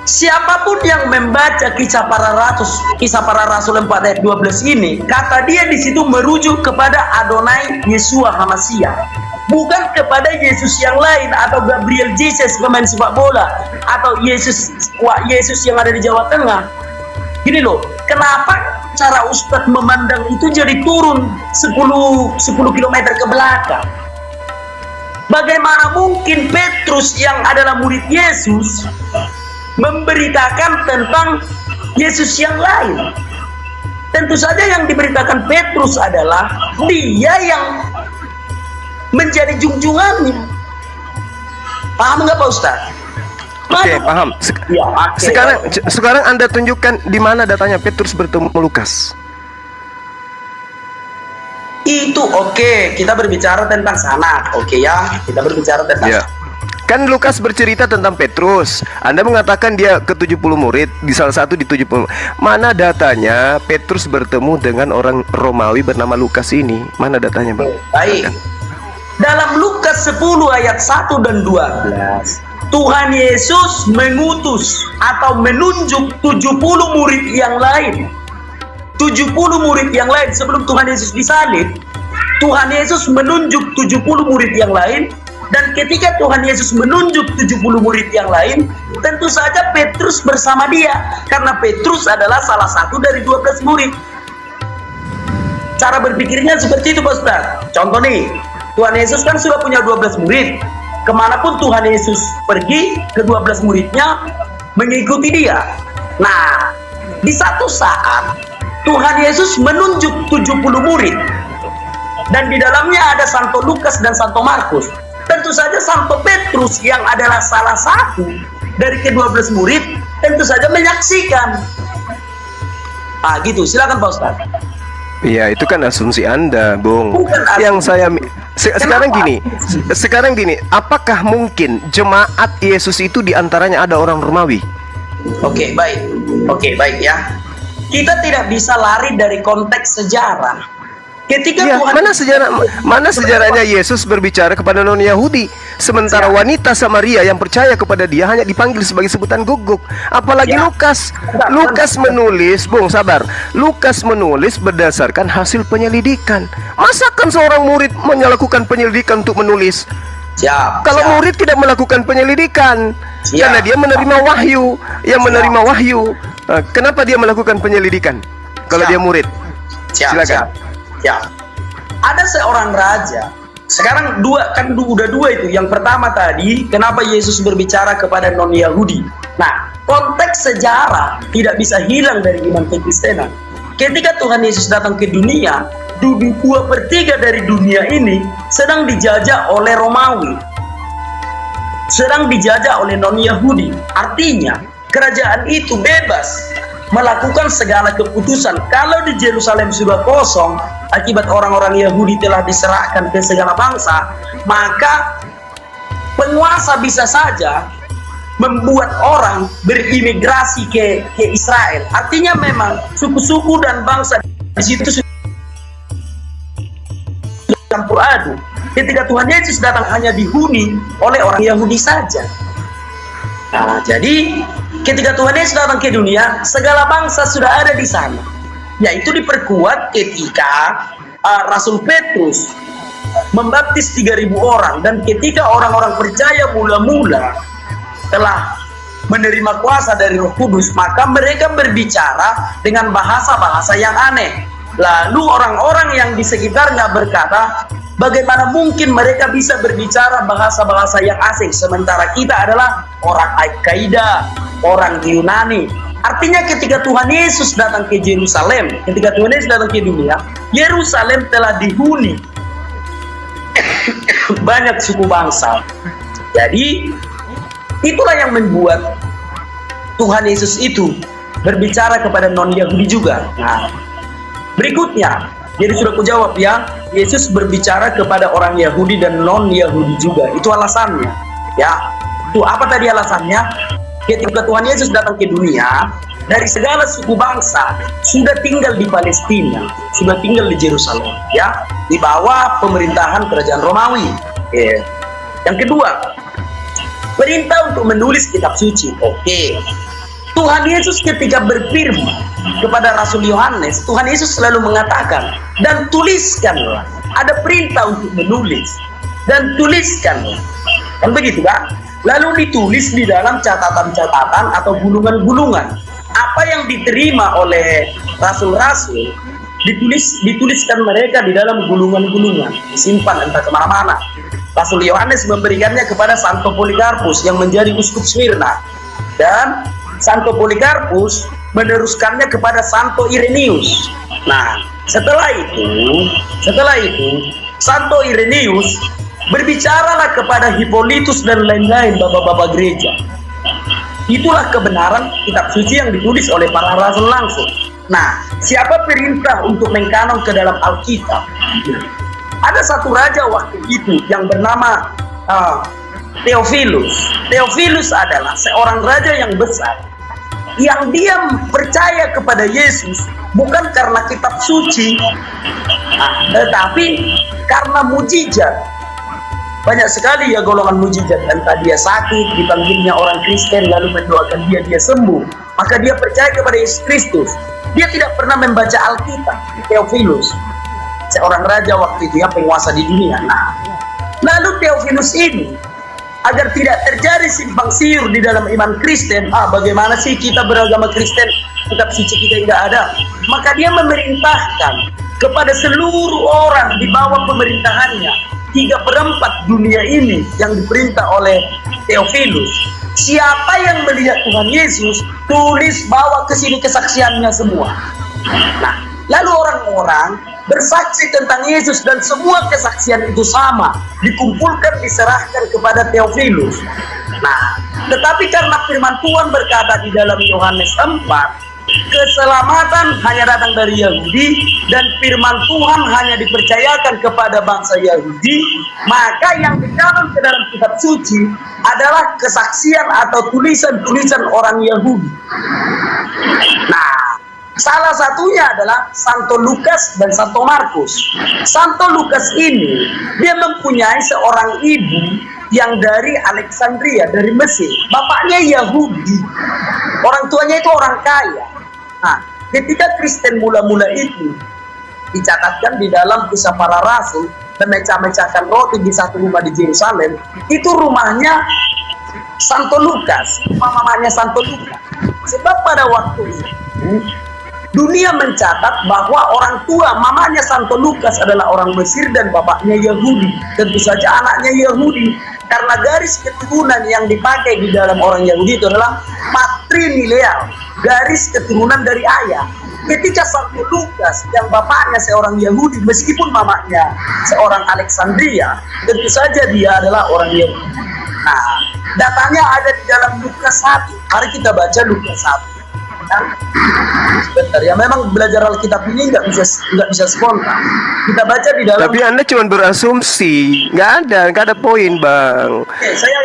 Siapapun yang membaca kisah para rasul 4 ayat 12 ini, kata dia di situ merujuk kepada Adonai Yeshua Hamasia, bukan kepada Yesus yang lain atau Gabriel Jesus pemain sepak bola atau Yesus yang ada di Jawa Tengah. Gini loh, kenapa cara Ustadz memandang itu jadi turun 10 km ke belakang? Bagaimana mungkin Petrus yang adalah murid Yesus memberitakan tentang Yesus yang lain? Tentu saja yang diberitakan Petrus adalah dia yang menjadi junjungannya. Paham nggak Pak Ustaz? Oke, paham. Ya, oke. Sekarang Anda tunjukkan di mana datanya Petrus bertemu Lukas. Itu oke, kita berbicara tentang sana. Oke ya, kita berbicara tentang Ya. Kan Lukas bercerita tentang Petrus. Anda mengatakan dia ke 70 murid, di salah satu di 70. Mana datanya Petrus bertemu dengan orang Romawi bernama Lukas ini? Mana datanya, Bang? Baik. Dalam Lukas 10 ayat 1 dan 12, Tuhan Yesus mengutus atau menunjuk 70 murid yang lain. 70 murid yang lain sebelum Tuhan Yesus disalib. Tuhan Yesus menunjuk 70 murid yang lain, dan ketika Tuhan Yesus menunjuk 70 murid yang lain, tentu saja Petrus bersama dia, karena Petrus adalah salah satu dari 12 murid. Cara berpikirnya seperti itu Pak Ustaz. Contoh nih, Tuhan Yesus kan sudah punya 12 murid. Kemanapun Tuhan Yesus pergi, ke-12 muridnya mengikuti dia. Nah, di satu saat Tuhan Yesus menunjuk 70 murid, dan di dalamnya ada Santo Lukas dan Santo Markus. Tentu saja Santo Petrus yang adalah salah satu dari ke-12 murid tentu saja menyaksikan. Ah gitu, silakan Pak Ustaz. Iya, itu kan asumsi Anda, Bung. Yang saya sekarang gini, apakah mungkin jemaat Yesus itu diantaranya ada orang Romawi? Oke, baik ya. Kita tidak bisa lari dari konteks sejarah. Ketika Ya, Tuhan mana sejarahnya Yesus berbicara kepada non-Yahudi, sementara wanita Samaria yang percaya kepada dia hanya dipanggil sebagai sebutan guguk. Apalagi Ya. Lukas menulis, Bung, sabar. Lukas menulis berdasarkan hasil penyelidikan. Masakan seorang murid melakukan penyelidikan untuk menulis? Kalau murid tidak melakukan penyelidikan, karena dia menerima wahyu, menerima wahyu. Kenapa dia melakukan penyelidikan? Kalau dia murid, silakan. Ada seorang raja. Sekarang udah dua itu. Yang pertama tadi, kenapa Yesus berbicara kepada non-Yahudi? Nah, konteks sejarah tidak bisa hilang dari iman kekristenan. Ketika Tuhan Yesus datang ke dunia, 2/3 dari dunia ini sedang dijajah oleh Romawi, sedang dijajah oleh non-Yahudi. Artinya, kerajaan itu bebas melakukan segala keputusan. Kalau di Yerusalem sudah kosong akibat orang-orang Yahudi telah diserahkan ke segala bangsa, maka penguasa bisa saja membuat orang berimigrasi ke Israel. Artinya memang suku-suku dan bangsa di situ sudah campur aduk. Ketika Tuhan Yesus datang hanya dihuni oleh orang Yahudi saja. Nah, jadi ketika Tuhan Yesus datang ke dunia, segala bangsa sudah ada di sana. Yaitu diperkuat ketika Rasul Petrus membaptis 3.000 orang, dan ketika orang-orang percaya mula-mula telah menerima kuasa dari Roh Kudus, maka mereka berbicara dengan bahasa-bahasa yang aneh. Lalu orang-orang yang di sekitarnya berkata, bagaimana mungkin mereka bisa berbicara bahasa-bahasa yang asing, sementara kita adalah orang Al-Qaeda, orang Yunani. Artinya ketika Tuhan Yesus datang ke Yerusalem, ketika Tuhan Yesus datang ke dunia, Yerusalem telah dihuni banyak suku bangsa. Jadi itulah yang membuat Tuhan Yesus itu berbicara kepada non-Yahudi juga. Nah, berikutnya, jadi sudah kujawab ya, Yesus berbicara kepada orang Yahudi dan non-Yahudi juga. Itu alasannya. Ya, itu apa tadi alasannya? Ketika Tuhan Yesus datang ke dunia, dari segala suku bangsa sudah tinggal di Palestina, sudah tinggal di Yerusalem, ya, di bawah pemerintahan kerajaan Romawi. Ya. Yang kedua, perintah untuk menulis kitab suci. Oke. Tuhan Yesus ketika berfirman kepada Rasul Yohanes, Tuhan Yesus selalu mengatakan, dan tuliskanlah. Ada perintah untuk menulis dan tuliskanlah. Kan begitu kan? Lalu ditulis di dalam catatan-catatan atau gulungan-gulungan. Apa yang diterima oleh rasul-rasul dituliskan mereka di dalam gulungan-gulungan, disimpan entah kemana-mana. Rasul Yohanes memberikannya kepada Santo Polikarpus yang menjadi uskup Smyrna, dan Santo Polikarpus meneruskannya kepada Santo Irenaeus. Nah, setelah itu Santo Irenaeus berbicaralah kepada Hippolytus dan lain-lain bapak-bapak gereja. Itulah kebenaran kitab suci yang ditulis oleh para rasul langsung. Nah, siapa perintah untuk mengkanon ke dalam Alkitab? Ada satu raja waktu itu yang bernama Theophilus. Theophilus adalah seorang raja yang besar, yang dia percaya kepada Yesus bukan karena kitab suci, tetapi karena mujizat. Banyak sekali ya golongan mujizat. Entah dia sakit, dipanggilnya orang Kristen lalu mendoakan dia sembuh, maka dia percaya kepada Yesus Kristus. Dia tidak pernah membaca Alkitab. Theophilus, seorang raja waktu itu, ya, penguasa di dunia. Nah, lalu Theophilus ini, agar tidak terjadi simpang siur di dalam iman Kristen, bagaimana sih kita beragama Kristen, kitab suci kita tidak ada, maka dia memerintahkan kepada seluruh orang di bawah pemerintahannya, 3/4 dunia ini yang diperintah oleh Theophilus. Siapa yang melihat Tuhan Yesus, tulis bawa ke sini kesaksiannya semua. Nah, lalu orang-orang bersaksi tentang Yesus dan semua kesaksian itu sama, dikumpulkan, diserahkan kepada Theophilus. Nah, tetapi karena firman Tuhan berkata di dalam Yohanes 4, keselamatan hanya datang dari Yahudi dan firman Tuhan hanya dipercayakan kepada bangsa Yahudi, maka yang dikanon ke dalam kitab suci adalah kesaksian atau tulisan-tulisan orang Yahudi. Nah, salah satunya adalah Santo Lukas dan Santo Markus. Santo Lukas ini, dia mempunyai seorang ibu yang dari Alexandria, dari Mesir. Bapaknya Yahudi, orang tuanya itu orang kaya. Nah, ketika Kristen mula-mula itu dicatatkan di dalam Kisah Para Rasul, memecah-mecahkan roti di satu rumah di Yerusalem, itu rumahnya Santo Lukas, mamanya Santo Lukas. Sebab pada waktu itu dunia mencatat bahwa orang tua mamanya Santo Lukas adalah orang Mesir dan bapaknya Yahudi. Tentu saja anaknya Yahudi, karena garis keturunan yang dipakai di dalam orang Yahudi itu adalah matrilineal, garis keturunan dari ayah. Ketika Santo Lukas yang bapaknya seorang Yahudi meskipun mamanya seorang Alexandria, tentu saja dia adalah orang Yahudi. Nah, datanya ada di dalam Lukas 1. Mari kita baca Lukas 1. Sebentar ya, memang belajar Alkitab ini nggak bisa spontan. Kita baca di dalam. Tapi Anda cuma berasumsi, nggak ada poin, Bang.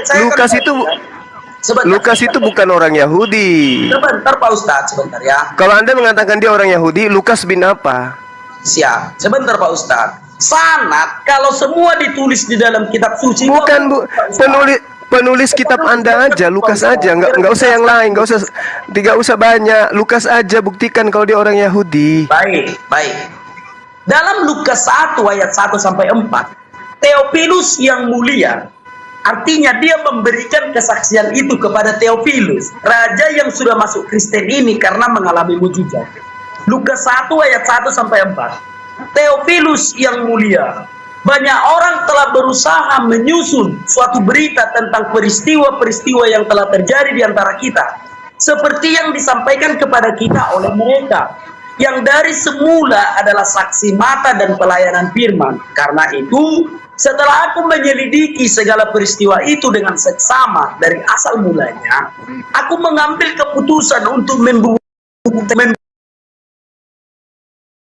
Saya Lukas itu Lukas itu bukan orang Yahudi. Sebentar Pak Ustadz, sebentar ya. Kalau Anda mengatakan dia orang Yahudi, Lukas bin apa? Siap, sebentar Pak Ustadz. Sanad kalau semua ditulis di dalam kitab suci. Bukan penulis kitab Anda aja, Lukas aja, nggak usah yang lain, nggak usah banyak, Lukas aja buktikan kalau dia orang Yahudi. Baik. Dalam Lukas 1 ayat 1 sampai 4, Theophilus yang mulia, artinya dia memberikan kesaksian itu kepada Theophilus, raja yang sudah masuk Kristen ini karena mengalami mujizat. Lukas 1 ayat 1 sampai 4. Theophilus yang mulia, banyak orang telah berusaha menyusun suatu berita tentang peristiwa-peristiwa yang telah terjadi di antara kita, seperti yang disampaikan kepada kita oleh mereka yang dari semula adalah saksi mata dan pelayanan firman. Karena itu, setelah aku menyelidiki segala peristiwa itu dengan seksama dari asal mulanya, aku mengambil keputusan untuk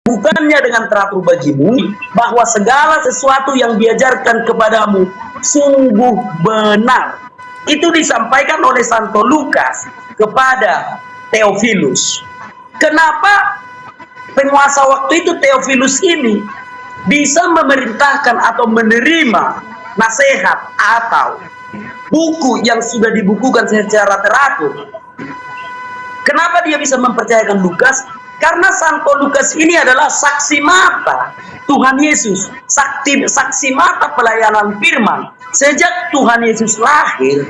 bukannya dengan teratur bagimu bahwa segala sesuatu yang diajarkan kepadamu sungguh benar. Itu disampaikan oleh Santo Lukas kepada Theophilus. Kenapa penguasa waktu itu Theophilus ini bisa memerintahkan atau menerima nasihat atau buku yang sudah dibukukan secara teratur? Kenapa dia bisa mempercayakan Lukas? Karena Santo Lukas ini adalah saksi mata Tuhan Yesus, saksi mata pelayanan firman. Sejak Tuhan Yesus lahir,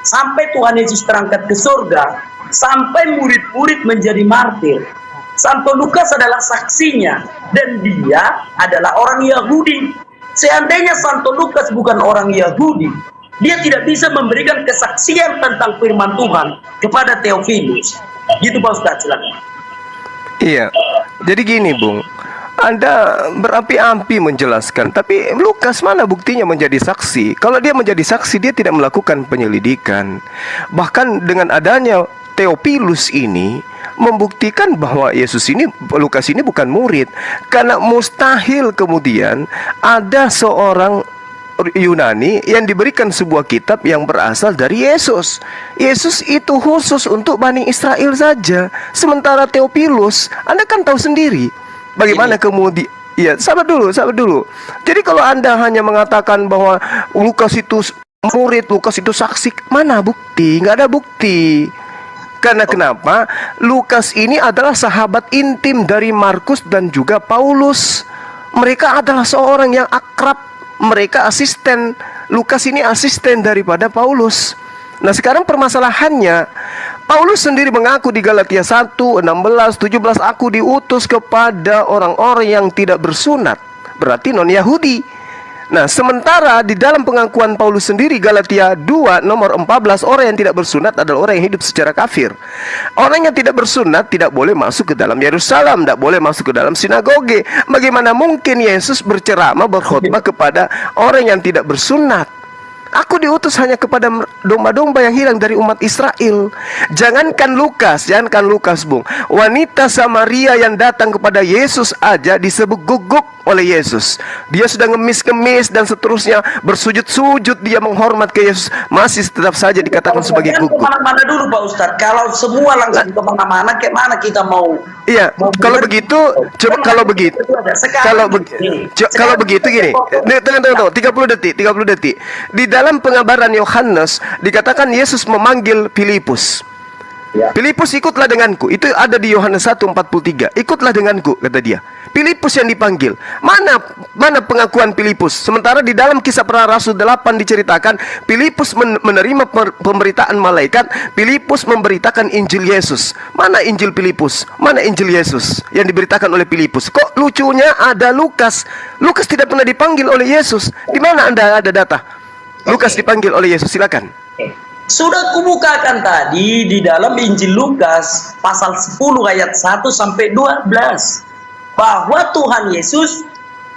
sampai Tuhan Yesus terangkat ke surga, sampai murid-murid menjadi martir, Santo Lukas adalah saksinya, dan dia adalah orang Yahudi. Seandainya Santo Lukas bukan orang Yahudi, dia tidak bisa memberikan kesaksian tentang firman Tuhan kepada Theophilus. Gitu Pak Ustadz, silakan. Iya, jadi gini Bung, Anda berapi-api menjelaskan, tapi Lukas mana buktinya menjadi saksi? Kalau dia menjadi saksi, dia tidak melakukan penyelidikan. Bahkan dengan adanya Theophilus ini membuktikan bahwa Lukas ini bukan murid. Karena mustahil kemudian ada seorang Yunani yang diberikan sebuah kitab yang berasal dari Yesus. Yesus itu khusus untuk Bani Israel saja. Sementara Theophilus, Anda kan tahu sendiri bagaimana kemudian. Ya, sabar dulu. Jadi kalau Anda hanya mengatakan bahwa Lukas itu murid, Lukas itu saksi, mana bukti? Nggak ada bukti. Karena kenapa? Lukas ini adalah sahabat intim dari Markus dan juga Paulus. Mereka adalah seorang yang akrab. Mereka asisten. Lukas ini asisten daripada Paulus. Nah sekarang permasalahannya, Paulus sendiri mengaku di Galatia 1, 16, 17, aku diutus kepada orang-orang yang tidak bersunat, berarti non-Yahudi. Nah sementara di dalam pengakuan Paulus sendiri, Galatia 2 nomor 14, orang yang tidak bersunat adalah orang yang hidup secara kafir. Orang yang tidak bersunat tidak boleh masuk ke dalam Yerusalem, tidak boleh masuk ke dalam sinagoge. Bagaimana mungkin Yesus berceramah, berkhotbah kepada orang yang tidak bersunat? Aku diutus hanya kepada domba-domba yang hilang dari umat Israel. Jangankan Lukas, Bung. Wanita Samaria yang datang kepada Yesus aja disebut guguk oleh Yesus. Dia sudah ngemis-ngemis dan seterusnya, bersujud-sujud dia menghormat ke Yesus, masih tetap saja dikatakan sebagai guguk. Kemana-mana dulu Pak Ustadz. Kalau semua langsung kemana-mana, kayak mana kita mau? Iya, kalau begitu, coba kalau begitu gini. Tunggu, 30 detik. Di dalam pengabaran Yohanes dikatakan Yesus memanggil Filipus. Ya. Filipus, ikutlah denganku. Itu ada di Yohanes 1:43. Ikutlah denganku, kata dia. Filipus yang dipanggil. Mana pengakuan Filipus? Sementara di dalam Kisah Para Rasul 8 diceritakan Filipus menerima pemberitaan malaikat. Filipus memberitakan Injil Yesus. Mana Injil Filipus? Mana Injil Yesus yang diberitakan oleh Filipus? Kok lucunya ada Lukas? Lukas tidak pernah dipanggil oleh Yesus. Di mana Anda ada data Lukas dipanggil oleh Yesus? Silakan. Sudah kubukakan tadi di dalam Injil Lukas pasal 10 ayat 1 sampai 12 bahwa Tuhan Yesus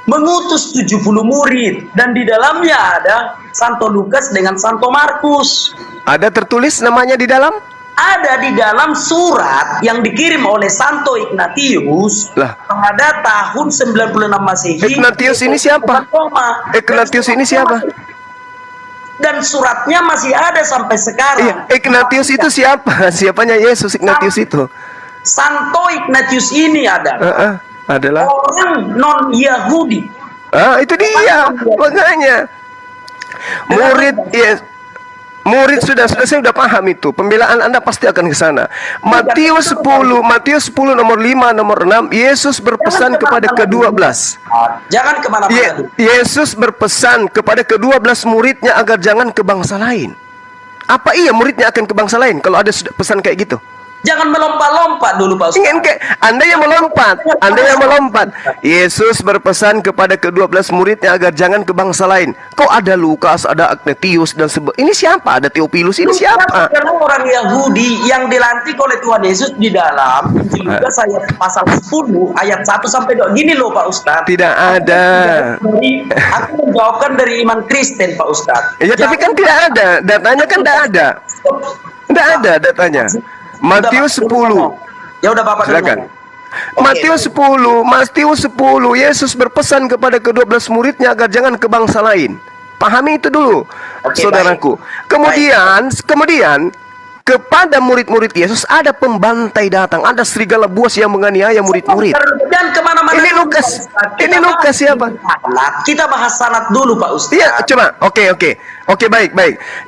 mengutus 70 murid dan di dalamnya ada Santo Lukas dengan Santo Markus. Ada tertulis namanya di dalam? Ada di dalam surat yang dikirim oleh Santo Ignatius pada tahun 96 Masehi. Ignatius ini siapa? Ignatius ini siapa? Dan suratnya masih ada sampai sekarang. Iya, Ignatius itu siapa? Siapanya Yesus Ignatius itu? Santo Ignatius ini adalah orang non-Yahudi. Itu dia, makanya murid murid sudah saya sudah paham itu. Pembelaan Anda pasti akan ke sana. Matius 10 nomor 5 nomor 6, Yesus berpesan kepada ke-12. Jangan kemana-mana. Yesus berpesan kepada ke-12 muridnya agar jangan ke bangsa lain. Apa iya muridnya akan ke bangsa lain kalau ada pesan kayak gitu? Jangan melompat-lompat dulu Pak Ustaz. Ingin ke Anda yang melompat. Yesus berpesan kepada ke-12 muridnya agar jangan ke bangsa lain. Kok ada Lukas, ada Agnetius dan ini siapa? Ada Theophilus, ini siapa? Karena orang Yahudi yang dilantik oleh Tuhan Yesus di dalam Injil Lukas ayat pasal 10 ayat 1 sampai 2. Gini loh Pak Ustaz. Tidak ada. Aku menjawabkan dari iman Kristen Pak Ustaz. Ya tapi kan tidak ada. Datanya kan tidak ada. Tidak ada datanya. Matius 10. Ya udah Bapak Silakan. Oke. Matius 10, Yesus berpesan kepada ke-12 muridnya agar jangan ke bangsa lain. Pahami itu dulu, Oke, saudaraku. Kemudian kepada murid-murid Yesus ada pembantai datang, ada serigala buas yang menganiaya murid-murid. Dan kemana-mana. Ini Lukas. Ini Lukas siapa? Kita bahas sanad dulu Pak Ustaz. Iya, coba. Oke, baik.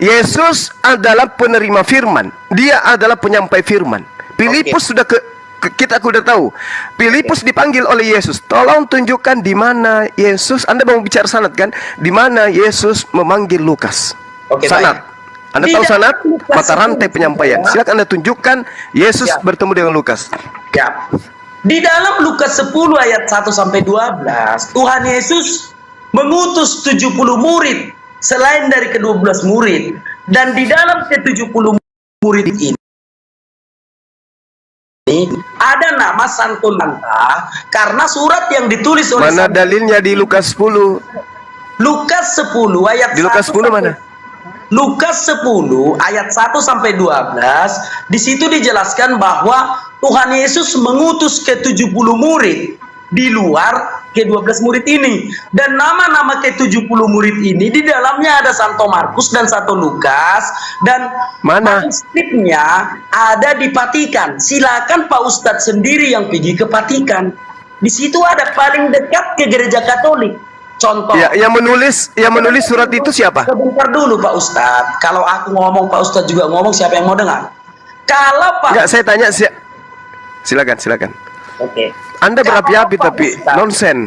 Yesus adalah penerima firman. Dia adalah penyampai firman. Filipus kita sudah tahu. Filipus dipanggil oleh Yesus. Tolong tunjukkan di mana Yesus. Anda mau bicara sanad kan? Di mana Yesus memanggil Lukas. Oke, Sanad. baik. Anda tahu sanad? Mata rantai penyampaian. Silakan Anda tunjukkan Yesus bertemu dengan Lukas. Ya. Di dalam Lukas 10 ayat 1 sampai 12, Tuhan Yesus mengutus 70 murid selain dari ke-12 murid. Dan di dalam ke-70 murid ini ada nama Santo Nanta karena surat yang ditulis oleh Mana dalilnya di Lukas 10? Lukas 10 ayat Di Lukas 10 mana? Lukas 10 ayat 1 sampai 12, di situ dijelaskan bahwa Tuhan Yesus mengutus ke-70 murid di luar ke-12 murid ini. Dan nama-nama ke-70 murid ini di dalamnya ada Santo Markus dan Santo Lukas, dan Mana? manuskripnya ada di Vatikan. Silakan Pak Ustadz sendiri yang pergi ke Vatikan. Di situ ada paling dekat ke gereja Katolik. Contoh. Ya, yang menulis surat itu siapa? Sebentar dulu Pak Ustadz. Kalau aku ngomong, Pak Ustadz juga ngomong, siapa yang mau dengar? Kalau Pak... Enggak, saya tanya silakan. Oke. Anda berapi-api Kalau Pak tapi Ustadz, nonsen.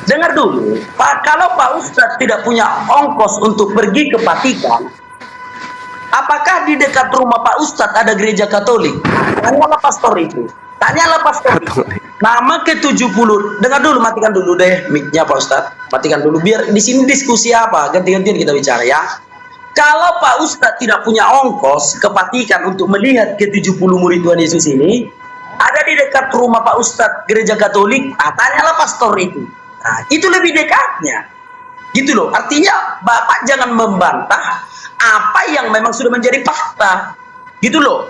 dengar dulu, Pak. Kalau Pak Ustadz tidak punya ongkos untuk pergi ke Vatikan, apakah di dekat rumah Pak Ustadz ada gereja Katolik? Tanyalah pastor itu. Tanyalah pastor itu. Nama ke-70. Dengar dulu, matikan dulu deh mic-nya Pak Ustadz. Matikan dulu biar di sini diskusi apa, ganti-gantian kita bicara ya. Kalau Pak Ustadz tidak punya ongkos ke Vatikan untuk melihat ke-70 murid Tuhan Yesus ini, ada di dekat rumah Pak Ustadz gereja Katolik, tanyalah pastor itu. Nah, itu lebih dekatnya. Gitu loh. Artinya Bapak jangan membantah apa yang memang sudah menjadi fakta. Gitu loh.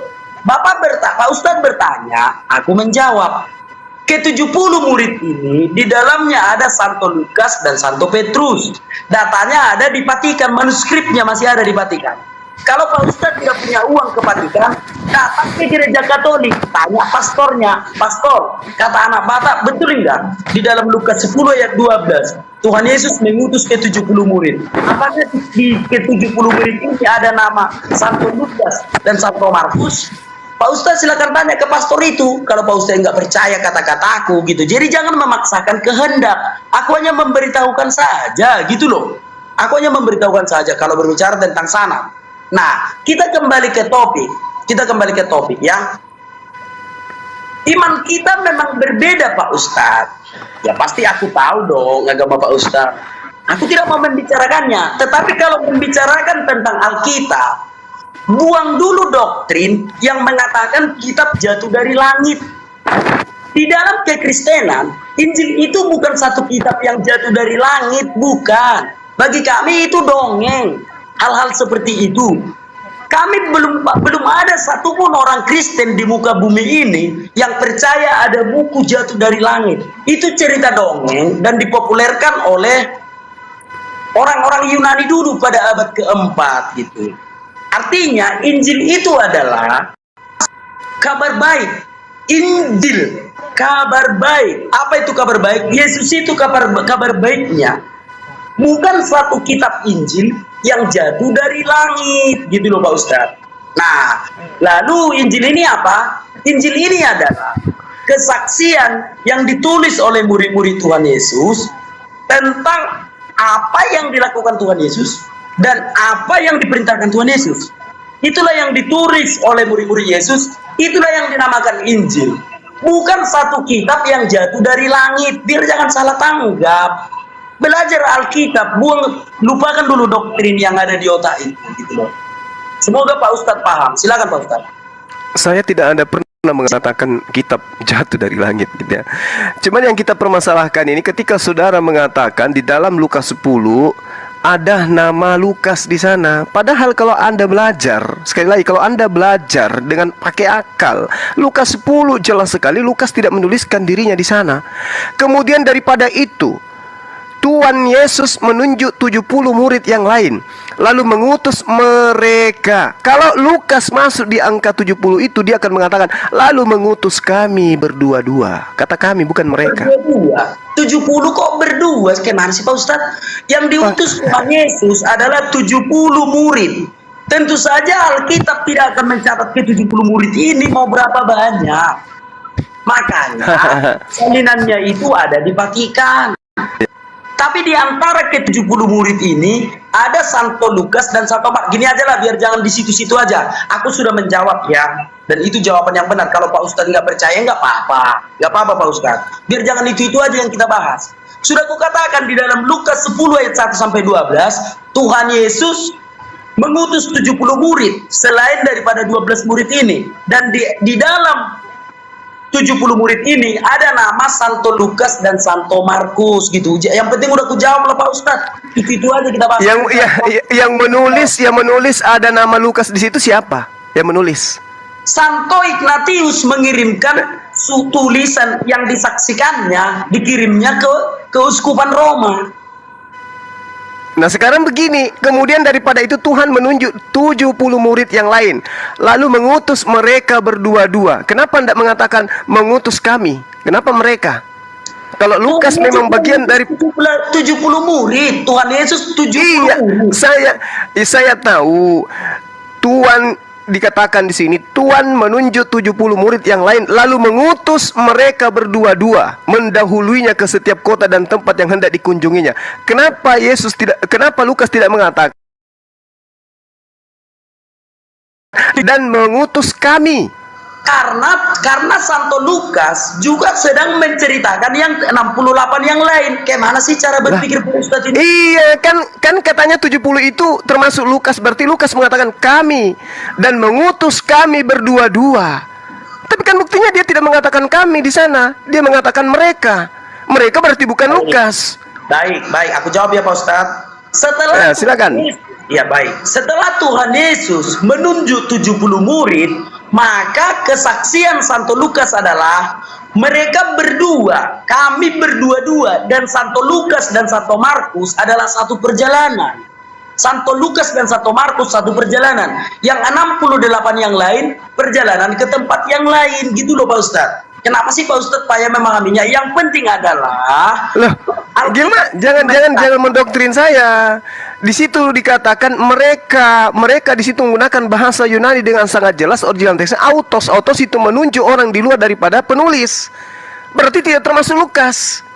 Pak Ustadz bertanya, aku menjawab. Ke-70 murid ini di dalamnya ada Santo Lukas dan Santo Petrus. Datanya ada di Vatikan, manuskripnya masih ada di Vatikan. Kalau Pak Ustadz tidak punya uang ke Vatikan, datang ke gereja Katolik, tanya pastornya, pastor, kata anak Batak, betul enggak? Di dalam Lukas 10 ayat 12, Tuhan Yesus mengutus ke-70 murid. Apakah di ke-70 murid ini ada nama Santo Lukas dan Santo Markus? Pak Ustadz silakan tanya ke pastor itu. Kalau Pak Ustadz nggak percaya kata-kataku gitu. Jadi jangan memaksakan kehendak. Aku hanya memberitahukan saja gitu loh. Aku hanya memberitahukan saja kalau berbicara tentang sanad. Nah, kita kembali ke topik ya. Iman kita memang berbeda Pak Ustadz. Ya pasti aku tahu dong agama Pak Ustadz. Aku tidak mau membicarakannya. Tetapi kalau membicarakan tentang Alkitab, buang dulu doktrin yang mengatakan kitab jatuh dari langit. Di dalam kekristenan, Injil itu bukan satu kitab yang jatuh dari langit, bukan. Bagi kami itu dongeng. Hal-hal seperti itu. Kami belum ada satupun orang Kristen di muka bumi ini yang percaya ada buku jatuh dari langit. Itu cerita dongeng dan dipopulerkan oleh orang-orang Yunani dulu pada abad keempat gitu. Artinya Injil itu adalah kabar baik. Injil, kabar baik. Apa itu kabar baik? Yesus itu kabar baiknya. Bukan suatu kitab Injil yang jatuh dari langit, gitu loh Pak Ustadz. Nah, lalu Injil ini apa? Injil ini adalah kesaksian yang ditulis oleh murid-murid Tuhan Yesus tentang apa yang dilakukan Tuhan Yesus dan apa yang diperintahkan Tuhan Yesus. Itulah yang ditulis oleh murid-murid Yesus Itulah yang dinamakan Injil. Bukan satu kitab yang jatuh dari langit. Biar jangan salah tanggap. Belajar Alkitab, lupakan dulu doktrin yang ada di otak itu, gitu loh. Semoga Pak Ustadz paham. Silakan Pak Ustadz. Saya tidak ada pernah mengatakan kitab jatuh dari langit gitu ya. Cuman yang kita permasalahkan ini ketika saudara mengatakan di dalam Lukas 10 ada nama Lukas di sana. Padahal kalau Anda belajar, sekali lagi kalau Anda belajar dengan pakai akal, Lukas 10 jelas sekali Lukas tidak menuliskan dirinya di sana. Kemudian daripada itu, Tuhan Yesus menunjuk 70 murid yang lain, lalu mengutus mereka. Kalau Lukas masuk di angka 70 itu, dia akan mengatakan, lalu mengutus kami berdua-dua. Kata kami, bukan mereka. Berdua. 70 kok berdua? Gimana sih Pak Ustadz? Yang diutus Tuhan Yesus adalah 70 murid. Tentu saja Alkitab tidak akan mencatat ke 70 murid ini mau berapa banyak. Makanya salinannya itu ada di Vatikan. Tapi di antara ke-70 murid ini ada Santo Lukas dan Santo Markus. Gini aja lah, biar jangan di situ-situ aja. Aku sudah menjawab ya. Dan itu jawaban yang benar. Kalau Pak Ustadz nggak percaya, nggak apa-apa. Nggak apa-apa Pak Ustadz. Biar jangan itu-itu aja yang kita bahas. Sudah kukatakan di dalam Lukas 10 ayat 1-12, Tuhan Yesus mengutus 70 murid selain daripada 12 murid ini. Dan di dalam 70 murid ini ada nama Santo Lukas dan Santo Markus gitu. Yang penting udah kujawab lah Pak Ustadz. Itu aja kita bahas. Yang menulis ada nama Lukas di situ siapa? Yang menulis? Santo Ignatius mengirimkan tulisan yang disaksikannya, dikirimnya ke keuskupan Roma. Nah sekarang begini, kemudian daripada itu Tuhan menunjuk 70 murid yang lain, lalu mengutus mereka berdua-dua. Kenapa tidak mengatakan mengutus kami? Kenapa mereka? Kalau Lukas memang bagian dari 70 murid, Tuhan Yesus 70 iya, murid. Saya tahu Tuhan dikatakan di sini Tuhan menunjuk 70 murid yang lain lalu mengutus mereka berdua-dua mendahuluinya ke setiap kota dan tempat yang hendak dikunjunginya. Kenapa Lukas tidak mengatakan dan mengutus kami? Karena Santo Lukas juga sedang menceritakan yang 68 yang lain. Gimana sih cara berpikir Pak Ustadz ini? Iya, kan katanya 70 itu termasuk Lukas. Berarti Lukas mengatakan kami dan mengutus kami berdua-dua. Tapi kan buktinya dia tidak mengatakan kami di sana. Dia mengatakan mereka. Mereka berarti bukan Lukas. Baik, aku jawab ya Pak Ustadz. Setelah silakan. Ya baik. Setelah Tuhan Yesus menunjuk 70 murid, maka kesaksian Santo Lukas adalah mereka berdua, kami berdua-dua, dan Santo Lukas dan Santo Markus adalah satu perjalanan. Santo Lukas dan Santo Markus satu perjalanan. Yang 68 yang lain perjalanan ke tempat yang lain. Gitu loh Pak Ustadz. Kenapa sih Pak Ustadz payah memahaminya? Yang penting adalah loh, gimana? Jangan mendoktrin saya. Di situ dikatakan mereka di situ menggunakan bahasa Yunani dengan sangat jelas. Original teksnya autos itu menunjuk orang di luar daripada penulis. Berarti tidak termasuk Lukas.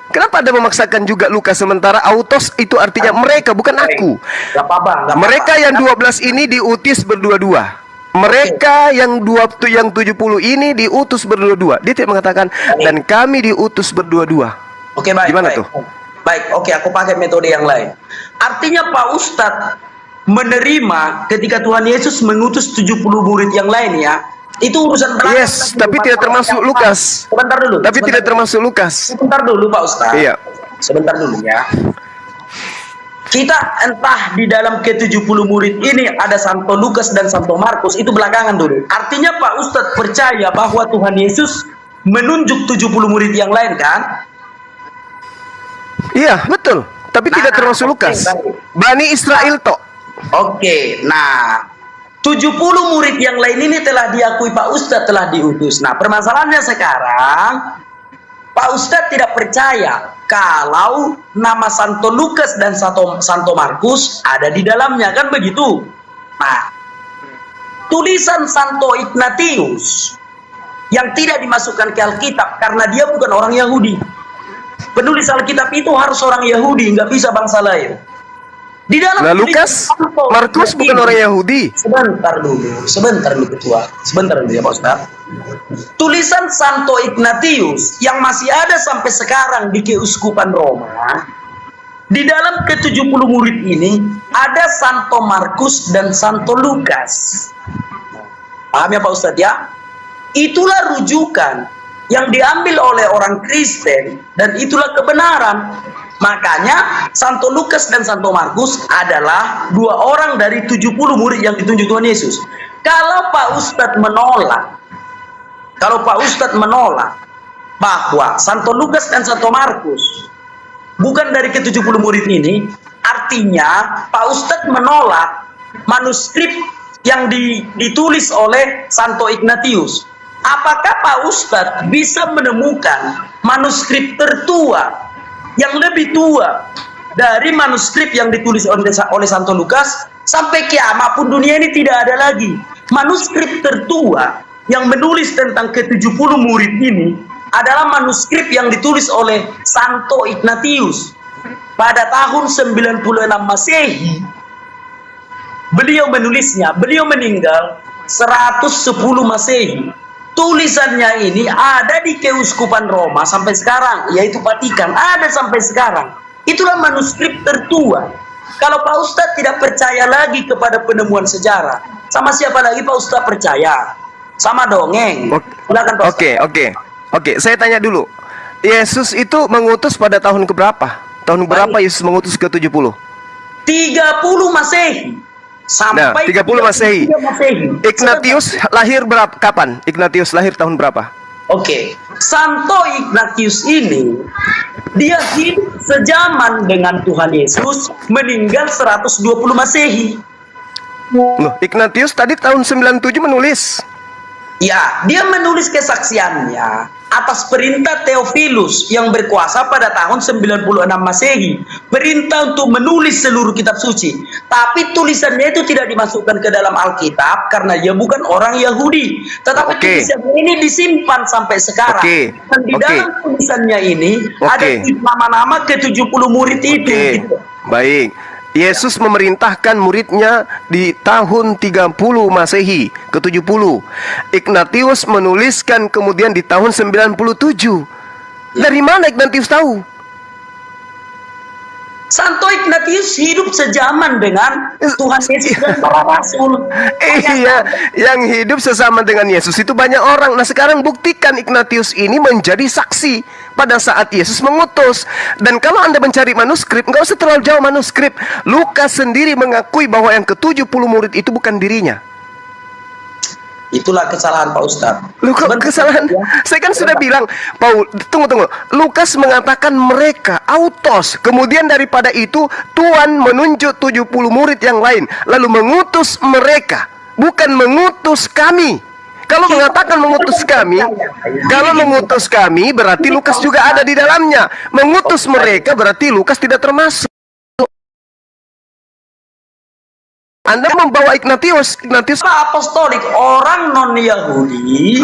Kenapa Anda memaksakan juga Lukas sementara autos itu artinya mereka, bukan aku. Gak apa-apa. Mereka yang 12 ini diutus berdua-dua. Mereka yang 70 ini diutus berdua-dua. Dia tidak mengatakan dan kami diutus berdua-dua. Oke, baik. Gimana tuh? Baik, oke, aku pakai metode yang lain. Artinya Pak Ustadz menerima ketika Tuhan Yesus mengutus 70 murid yang lain ya. Itu urusan belakang. Yes, tapi tidak termasuk Lukas. Sebentar dulu. Tapi tidak termasuk Lukas. Sebentar dulu Pak Ustadz. Iya. Sebentar dulu ya. Kita entah di dalam ke-70 murid ini ada Santo Lukas dan Santo Markus, itu belakangan dulu. Artinya Pak Ustadz percaya bahwa Tuhan Yesus menunjuk 70 murid yang lain kan? Iya, betul. Tapi tidak termasuk Lukas. Bani Israel toh. Oke, nah 70 murid yang lain ini telah diakui Pak Ustadz telah diutus. Nah permasalahannya sekarang Pak Ustadz tidak percaya kalau nama Santo Lukas dan Santo Markus ada di dalamnya, kan begitu? Nah, tulisan Santo Ignatius yang tidak dimasukkan ke Alkitab karena dia bukan orang Yahudi. Penulis Alkitab itu harus orang Yahudi, nggak bisa bangsa lain. Di dalam Nah, Lukas, Santo Markus bukan Ignatius. orang Yahudi. Sebentar dulu ketua, sebentar dulu ya Pak Ustaz. Tulisan Santo Ignatius yang masih ada sampai sekarang di Keuskupan Roma, di dalam ke-70 murid ini ada Santo Markus dan Santo Lukas. Paham ya Pak Ustaz ya? Itulah rujukan yang diambil oleh orang Kristen dan itulah kebenaran. Makanya Santo Lukas dan Santo Markus adalah dua orang dari 70 murid yang ditunjuk Tuhan Yesus. Kalau Pak Ustadz menolak bahwa Santo Lukas dan Santo Markus bukan dari ke-70 murid ini, artinya Pak Ustadz menolak manuskrip yang ditulis oleh Santo Ignatius. Apakah Pak Ustadz bisa menemukan manuskrip tertua yang lebih tua dari manuskrip yang ditulis oleh Santo Lukas? Sampai kiamat pun dunia ini tidak ada lagi manuskrip tertua yang menulis tentang ke-70 murid ini adalah manuskrip yang ditulis oleh Santo Ignatius pada tahun 96 Masehi. Beliau menulisnya, beliau meninggal 110 Masehi. Tulisannya ini ada di Keuskupan Roma sampai sekarang, yaitu Vatikan, ada sampai sekarang. Itulah manuskrip tertua. Kalau Pak Ustadz tidak percaya lagi kepada penemuan sejarah, sama siapa lagi Pak Ustadz percaya? Sama dongeng. Silakan Pak Ustadz. Oke, saya tanya dulu. Yesus itu mengutus pada tahun keberapa? Tahun berapa Yesus mengutus ke-70? 30 Masehi. Nah, 30 Masehi. Ignatius lahir kapan? Ignatius lahir tahun berapa? Oke, Santo Ignatius ini dia hidup sejaman dengan Tuhan Yesus, meninggal 120 Masehi. Loh, Ignatius tadi tahun 97 menulis. Ya, dia menulis kesaksiannya atas perintah Theophilus yang berkuasa pada tahun 96 Masehi. Perintah untuk menulis seluruh kitab suci. Tapi tulisannya itu tidak dimasukkan ke dalam Alkitab karena dia bukan orang Yahudi. Tetapi tulisannya ini disimpan sampai sekarang. Dan di dalam tulisannya ini ada nama-nama ke-70 murid itu. Gitu. Baik. Yesus memerintahkan muridnya di tahun 30 Masehi ke-70. Ignatius menuliskan kemudian di tahun 97. Dari mana Ignatius tahu? Santo Ignatius hidup sejaman dengan Tuhan Yesus dan para rasul. Iya, yang hidup sesama dengan Yesus itu banyak orang. Nah, sekarang buktikan Ignatius ini menjadi saksi pada saat Yesus mengutus. Dan kalau Anda mencari manuskrip, nggak usah terlalu jauh manuskrip. Lukas sendiri mengakui bahwa yang ke-70 murid itu bukan dirinya. Itulah kesalahan Pak Ustadz. Lu kok kesalahan? Saya kan sudah bilang, Paul, tunggu. Lukas mengatakan mereka, autos. Kemudian daripada itu, Tuhan menunjuk 70 murid yang lain. Lalu mengutus mereka, bukan mengutus kami. Kalau mengatakan mengutus kami, berarti Lukas juga ada di dalamnya. Mengutus mereka berarti Lukas tidak termasuk. Anda membawa Ignatius apostolik, orang non-Yahudi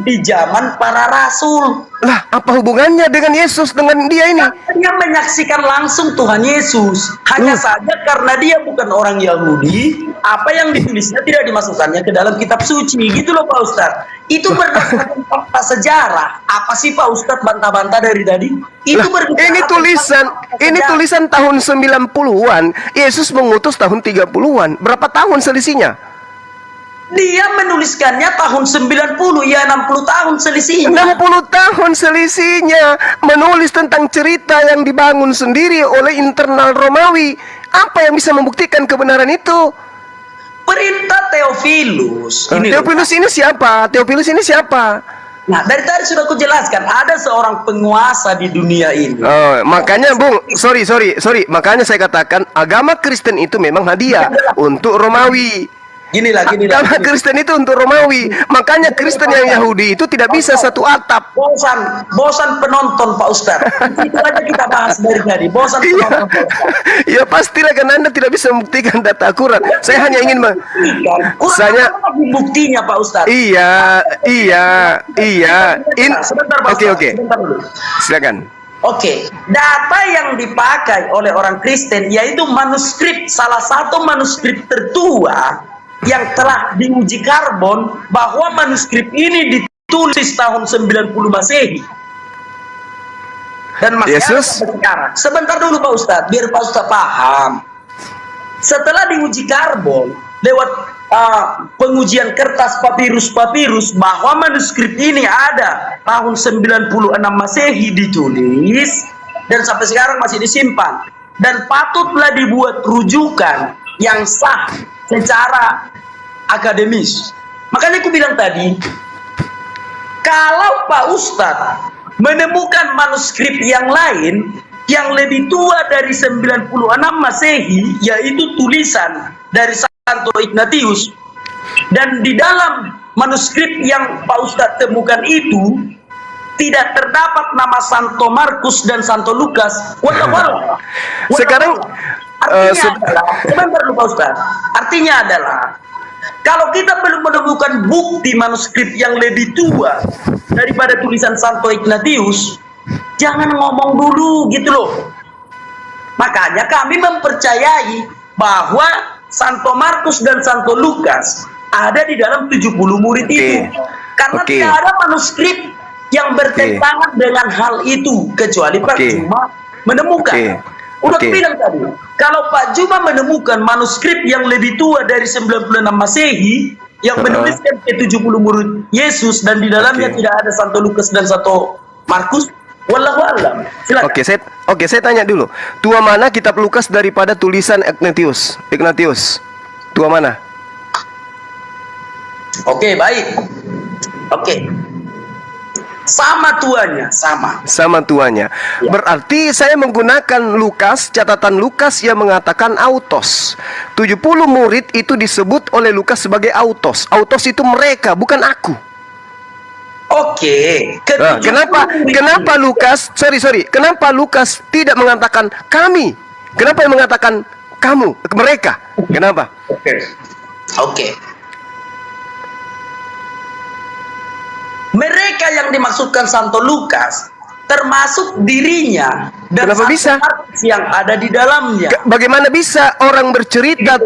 di zaman para rasul. Lah, apa hubungannya dengan Yesus, dengan dia ini? Dia menyaksikan langsung Tuhan Yesus. Hanya saja karena dia bukan orang Yahudi, apa yang ditulisnya tidak dimasukkannya ke dalam kitab suci. Gitu loh Pak Ustadz. Itu berdasarkan fakta sejarah. Apa sih Pak Ustadz bantah-bantah dari tadi? Itu ini tulisan tahun 90-an. Yesus mengutus tahun 30-an. Berapa tahun selisihnya? Dia menuliskannya tahun 90, ya 60 tahun selisihnya. 60 tahun selisihnya. Menulis tentang cerita yang dibangun sendiri oleh internal Romawi. Apa yang bisa membuktikan kebenaran itu? Perintah Theophilus. Theophilus ini siapa? Nah, dari tadi sudah aku jelaskan, ada seorang penguasa di dunia ini. Makanya Bung, sorry. Makanya saya katakan agama Kristen itu memang hadiah untuk Romawi. Agama Kristen itu untuk Romawi. Makanya Kristen yang Yahudi itu tidak bisa satu atap. Bosan penonton Pak Ustadz. Itu aja kita bahas dari tadi. Bosan penonton Pak Ustadz. Ya pastilah, karena Anda tidak bisa membuktikan data akurat. Saya hanya ingin buktinya Pak Ustadz. Iya. Sebentar Pak Ustadz. Oke. Silakan. Oke, data yang dipakai oleh orang Kristen yaitu manuskrip, salah satu manuskrip tertua yang telah diuji karbon, bahwa manuskrip ini ditulis tahun 90 Masehi. Dan masih ada sampai sekarang. Sebentar dulu Pak Ustadz, biar Pak Ustadz paham. Setelah diuji karbon lewat pengujian kertas papirus bahwa manuskrip ini ada tahun 96 Masehi ditulis dan sampai sekarang masih disimpan dan patutlah dibuat rujukan yang sah secara akademis. Makanya aku bilang tadi, kalau Pak Ustadz menemukan manuskrip yang lain yang lebih tua dari 96 Masehi, yaitu tulisan dari Santo Ignatius, dan di dalam manuskrip yang Pak Ustadz temukan itu tidak terdapat nama Santo Markus dan Santo Lukas. Sekarang artinya adalah, sebentar dulu Pak Ustadz, artinya adalah kalau kita belum menemukan bukti manuskrip yang lebih tua daripada tulisan Santo Ignatius, jangan ngomong dulu gitu loh. Makanya kami mempercayai bahwa Santo Markus dan Santo Lukas ada di dalam 70 murid itu. Karena tidak ada manuskrip yang bertentangan dengan hal itu, kecuali Pak Juma menemukan. Udah bilang tadi, kalau Pak Juma menemukan manuskrip yang lebih tua dari 96 Masehi yang menuliskan ke 70 murid Yesus dan di dalamnya tidak ada Santo Lukas dan Santo Markus, wallahu a'lam. Silakan. Oke, saya tanya dulu. Tua mana kitab Lukas daripada tulisan Ignatius? Tua mana? Oke, baik. Oke. Sama tuanya, sama tuanya. Ya. Berarti saya menggunakan Lukas, catatan Lukas yang mengatakan autos. 70 murid itu disebut oleh Lukas sebagai autos. Autos itu mereka, bukan aku. Oke. Nah, kenapa Lukas, kenapa Lukas tidak mengatakan kami? Kenapa yang mengatakan kamu, mereka? Kenapa? Oke. Mereka yang dimaksudkan Santo Lukas termasuk dirinya dan kenapa bisa yang ada di dalamnya. Bagaimana bisa orang bercerita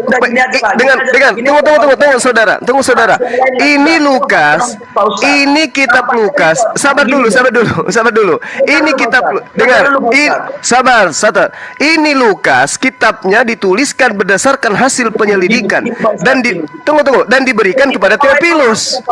tunggu saudara. Ini Lukas, ini kitab Lukas. Sabar dulu. Ini kitab sabar. Ini Lukas, kitabnya dituliskan berdasarkan hasil penyelidikan dan dan diberikan kepada Theophilus.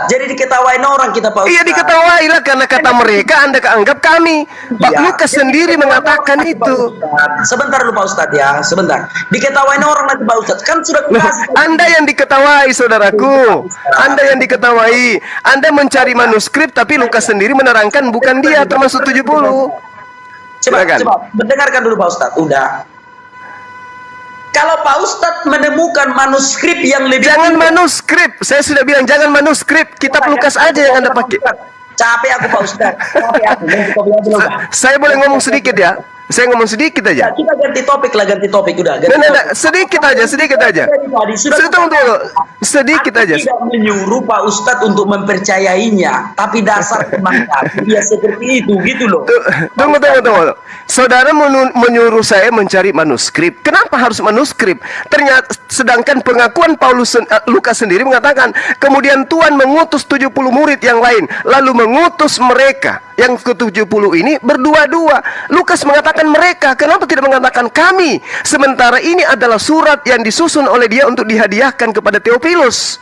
Jadi diketawain orang kita, Pak Ustaz. Iya, diketawailah karena kata mereka Anda anggap kami. Pak Lukas sendiri mengatakan itu. Sebentar dulu Pak Ustadz ya, sebentar. Diketawain orang nanti Pak Ustadz, kan sudah Anda yang diketawai, saudaraku. Anda yang diketawai. Anda mencari manuskrip tapi Lukas sendiri menerangkan bukan dia termasuk 70. Coba dengarkan dulu Pak Ustadz. Udah. Kalau Pak Ustadz menemukan manuskrip yang lebih manuskrip. Saya sudah bilang jangan manuskrip. Kitab Lukas aja yang Anda pakai. Capek aku Pak Ustadz. Saya boleh ngomong sedikit ya? Saya ngomong sedikit aja. Ya, kita ganti topik udah. Sedikit aja. Sedikit aja. Tidak menyuruh Pak Ustadz untuk mempercayainya, tapi dasar kemanusiaan dia seperti itu, gitu loh. Tunggu. Saudara menyuruh saya mencari manuskrip. Kenapa harus manuskrip? Ternyata sedangkan pengakuan Lukas sendiri mengatakan, kemudian Tuhan mengutus 70 murid yang lain, lalu mengutus mereka. Yang ke-70 ini berdua-dua. Lukas mengatakan mereka, kenapa tidak mengatakan kami? Sementara ini adalah surat yang disusun oleh dia untuk dihadiahkan kepada Theophilus.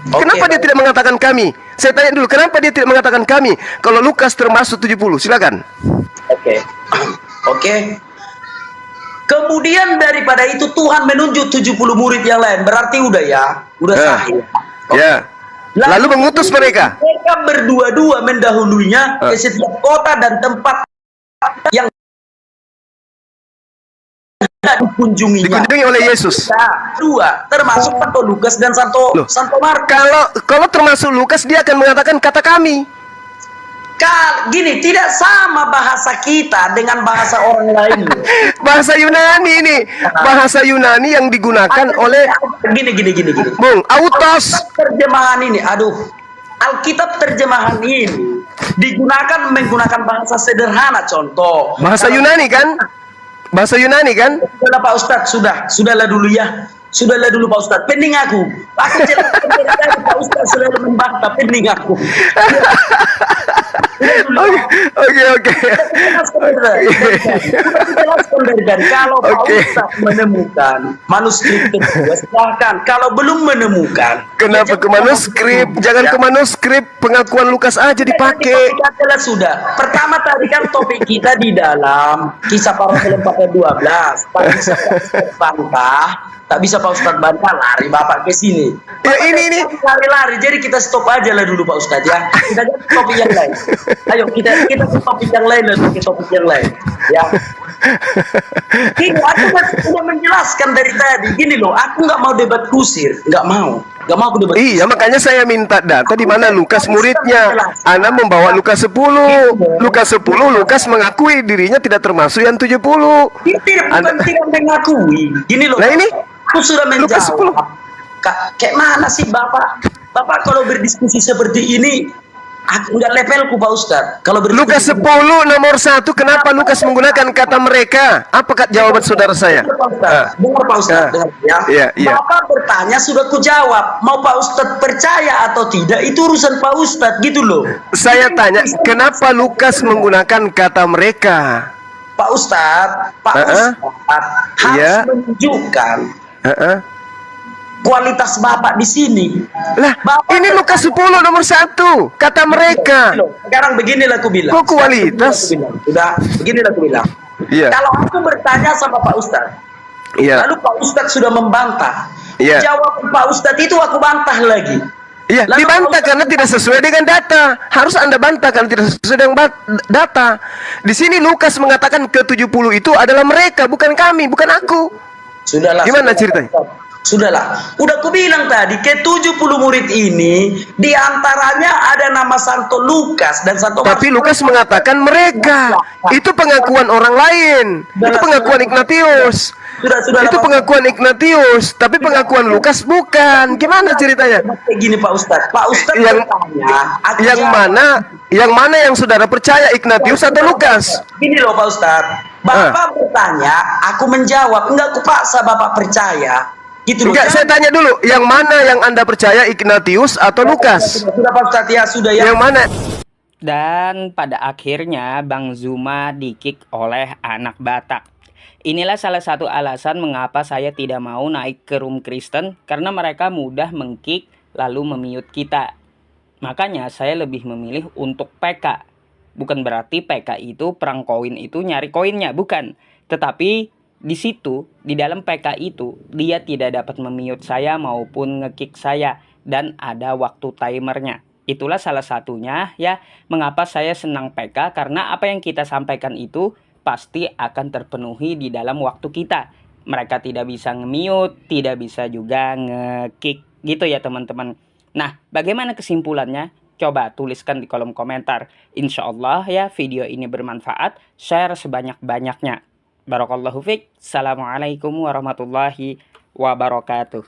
Kenapa dia tidak mengatakan kami? Saya tanya dulu, kenapa dia tidak mengatakan kami? Kalau Lukas termasuk 70, silakan. Oke. Kemudian daripada itu Tuhan menunjuk 70 murid yang lain. Berarti udah sah ya. Lalu mengutus mereka. Mereka berdua-dua mendahulunya ke setiap kota dan tempat yang dikunjungi oleh Yesus. Dua, termasuk Santo Lukas dan Santo Markus. Kalau termasuk Lukas, dia akan mengatakan kata kami. Gini, tidak sama bahasa kita dengan bahasa orang lain. Bahasa Yunani ini, bahasa Yunani yang digunakan oleh gini. Bung, autos. Terjemahan ini, Alkitab terjemahan ini Digunakan menggunakan bahasa sederhana, contoh. Bahasa Kalau- Yunani kan? Bahasa Yunani kan? Sudahlah Pak Ustadz, sudahlah dulu ya. Sudahlah dulu Pak Ustadz, pening aku. Aku jelaskan dari tadi Pak Ustadz sudah membantah, pening aku. Udah dulu. Oke. Jelaskan dari tadi, kalau Pak Oke. Ustadz menemukan manuskrip kedua, silahkan. Kalau belum menemukan, Kenapa ke manuskrip? Jangan ke manuskrip, pengakuan Lukas aja dipakai. Topik adalah sudah. Pertama tadi kan topik kita di dalam kisah para Rasul 4:12. Tak bisa Pak Ustadz bantah, tak bisa Pak Ustadz bantah, lari Bapak ke sini. Ya, ini. Lari-lari. Jadi kita stop aja lah dulu Pak Ustadz ya. Kita ganti topik yang lain. Ayo kita ke topik yang lain lah, ke topik yang lain. Ya. Gini, aku kan sudah menjelaskan dari tadi. Gini loh, aku nggak mau debat kusir, nggak mau aku debat. Iya, makanya saya minta data di mana Lukas muridnya. Ana membawa Lukas 10. Lukas 10, Lukas mengakui dirinya tidak termasuk yang 70. Bukan tidak mengakui. Gini loh. Nah, ini aku sudah Lukas 10. menjawab. Kayak mana sih Bapak? Bapak kalau berdiskusi seperti ini, aku nggak levelku Pak Ustadz. Kalau Lukas 10 nomor 1, kenapa Lukas menggunakan kata mereka? Apa jawaban saudara saya? Dengar Pak Ustadz, dengar ya. Iya. Bapak bertanya sudah kujawab. Mau Pak Ustadz percaya atau tidak itu urusan Pak Ustadz gitu loh. Saya tanya, kenapa Lukas menggunakan kata mereka? Pak Ustadz Iya. harus menunjukkan Heeh. kualitas Bapak di sini. Lah, Bapak ini Lukas 10 nomor 1, kata mereka. Sekarang beginilah aku bilang. Kok kualitas? Sudah, beginilah aku bilang. Iya. Kalau aku bertanya sama Pak Ustadz, Iya. lalu Pak Ustadz sudah membantah. Iya. Jawab Pak Ustadz itu aku bantah lagi. Iya, Lalu dibantah kalau- karena tidak sesuai dengan data. Harus Anda bantah karena tidak sesuai dengan data. Di sini Lukas mengatakan ke-70 itu adalah mereka, bukan kami, bukan aku. Sudahlah. Gimana ceritanya? Sudahlah. Udah aku bilang tadi, ke-70 murid ini, di antaranya ada nama Santo Lukas dan Santo Tapi Markus. Lukas mengatakan mereka. Itu pengakuan orang lain. Itu pengakuan Ignatius. Sudah, Itu pengakuan Ignatius, tapi pengakuan Lukas bukan. Gimana ceritanya? Kayak gini Pak Ustadz. Pak Ustadz Yang- bertanya, aku Yang jawab. mana yang saudara percaya, Ignatius atau Lukas? Gini loh Pak Ustadz. Bapak bertanya, aku menjawab. Enggak kupaksa Bapak percaya. Gitu loh. Enggak, saya tanya dulu, yang mana yang Anda percaya, Ignatius atau Lukas? Sudah Pak Ustadz ya, sudah ya. Yang mana? Dan pada akhirnya Bang Zuma di-kick oleh anak Batak. Inilah salah satu alasan mengapa saya tidak mau naik ke room Kristen, karena mereka mudah meng-kick lalu memute kita. Makanya saya lebih memilih untuk PK. Bukan berarti PK itu perang koin itu nyari koinnya, bukan. Tetapi di situ, di dalam PK itu, dia tidak dapat memute saya maupun nge-kick saya. Dan ada waktu timernya. Itulah salah satunya ya mengapa saya senang PK, karena apa yang kita sampaikan itu pasti akan terpenuhi di dalam waktu kita. Mereka tidak bisa nge-mute, tidak bisa juga nge-kick gitu ya teman-teman. Nah, bagaimana kesimpulannya? Coba tuliskan di kolom komentar. Insya Allah ya video ini bermanfaat. Share sebanyak-banyaknya. Barakallahu fiik. Assalamualaikum warahmatullahi wabarakatuh.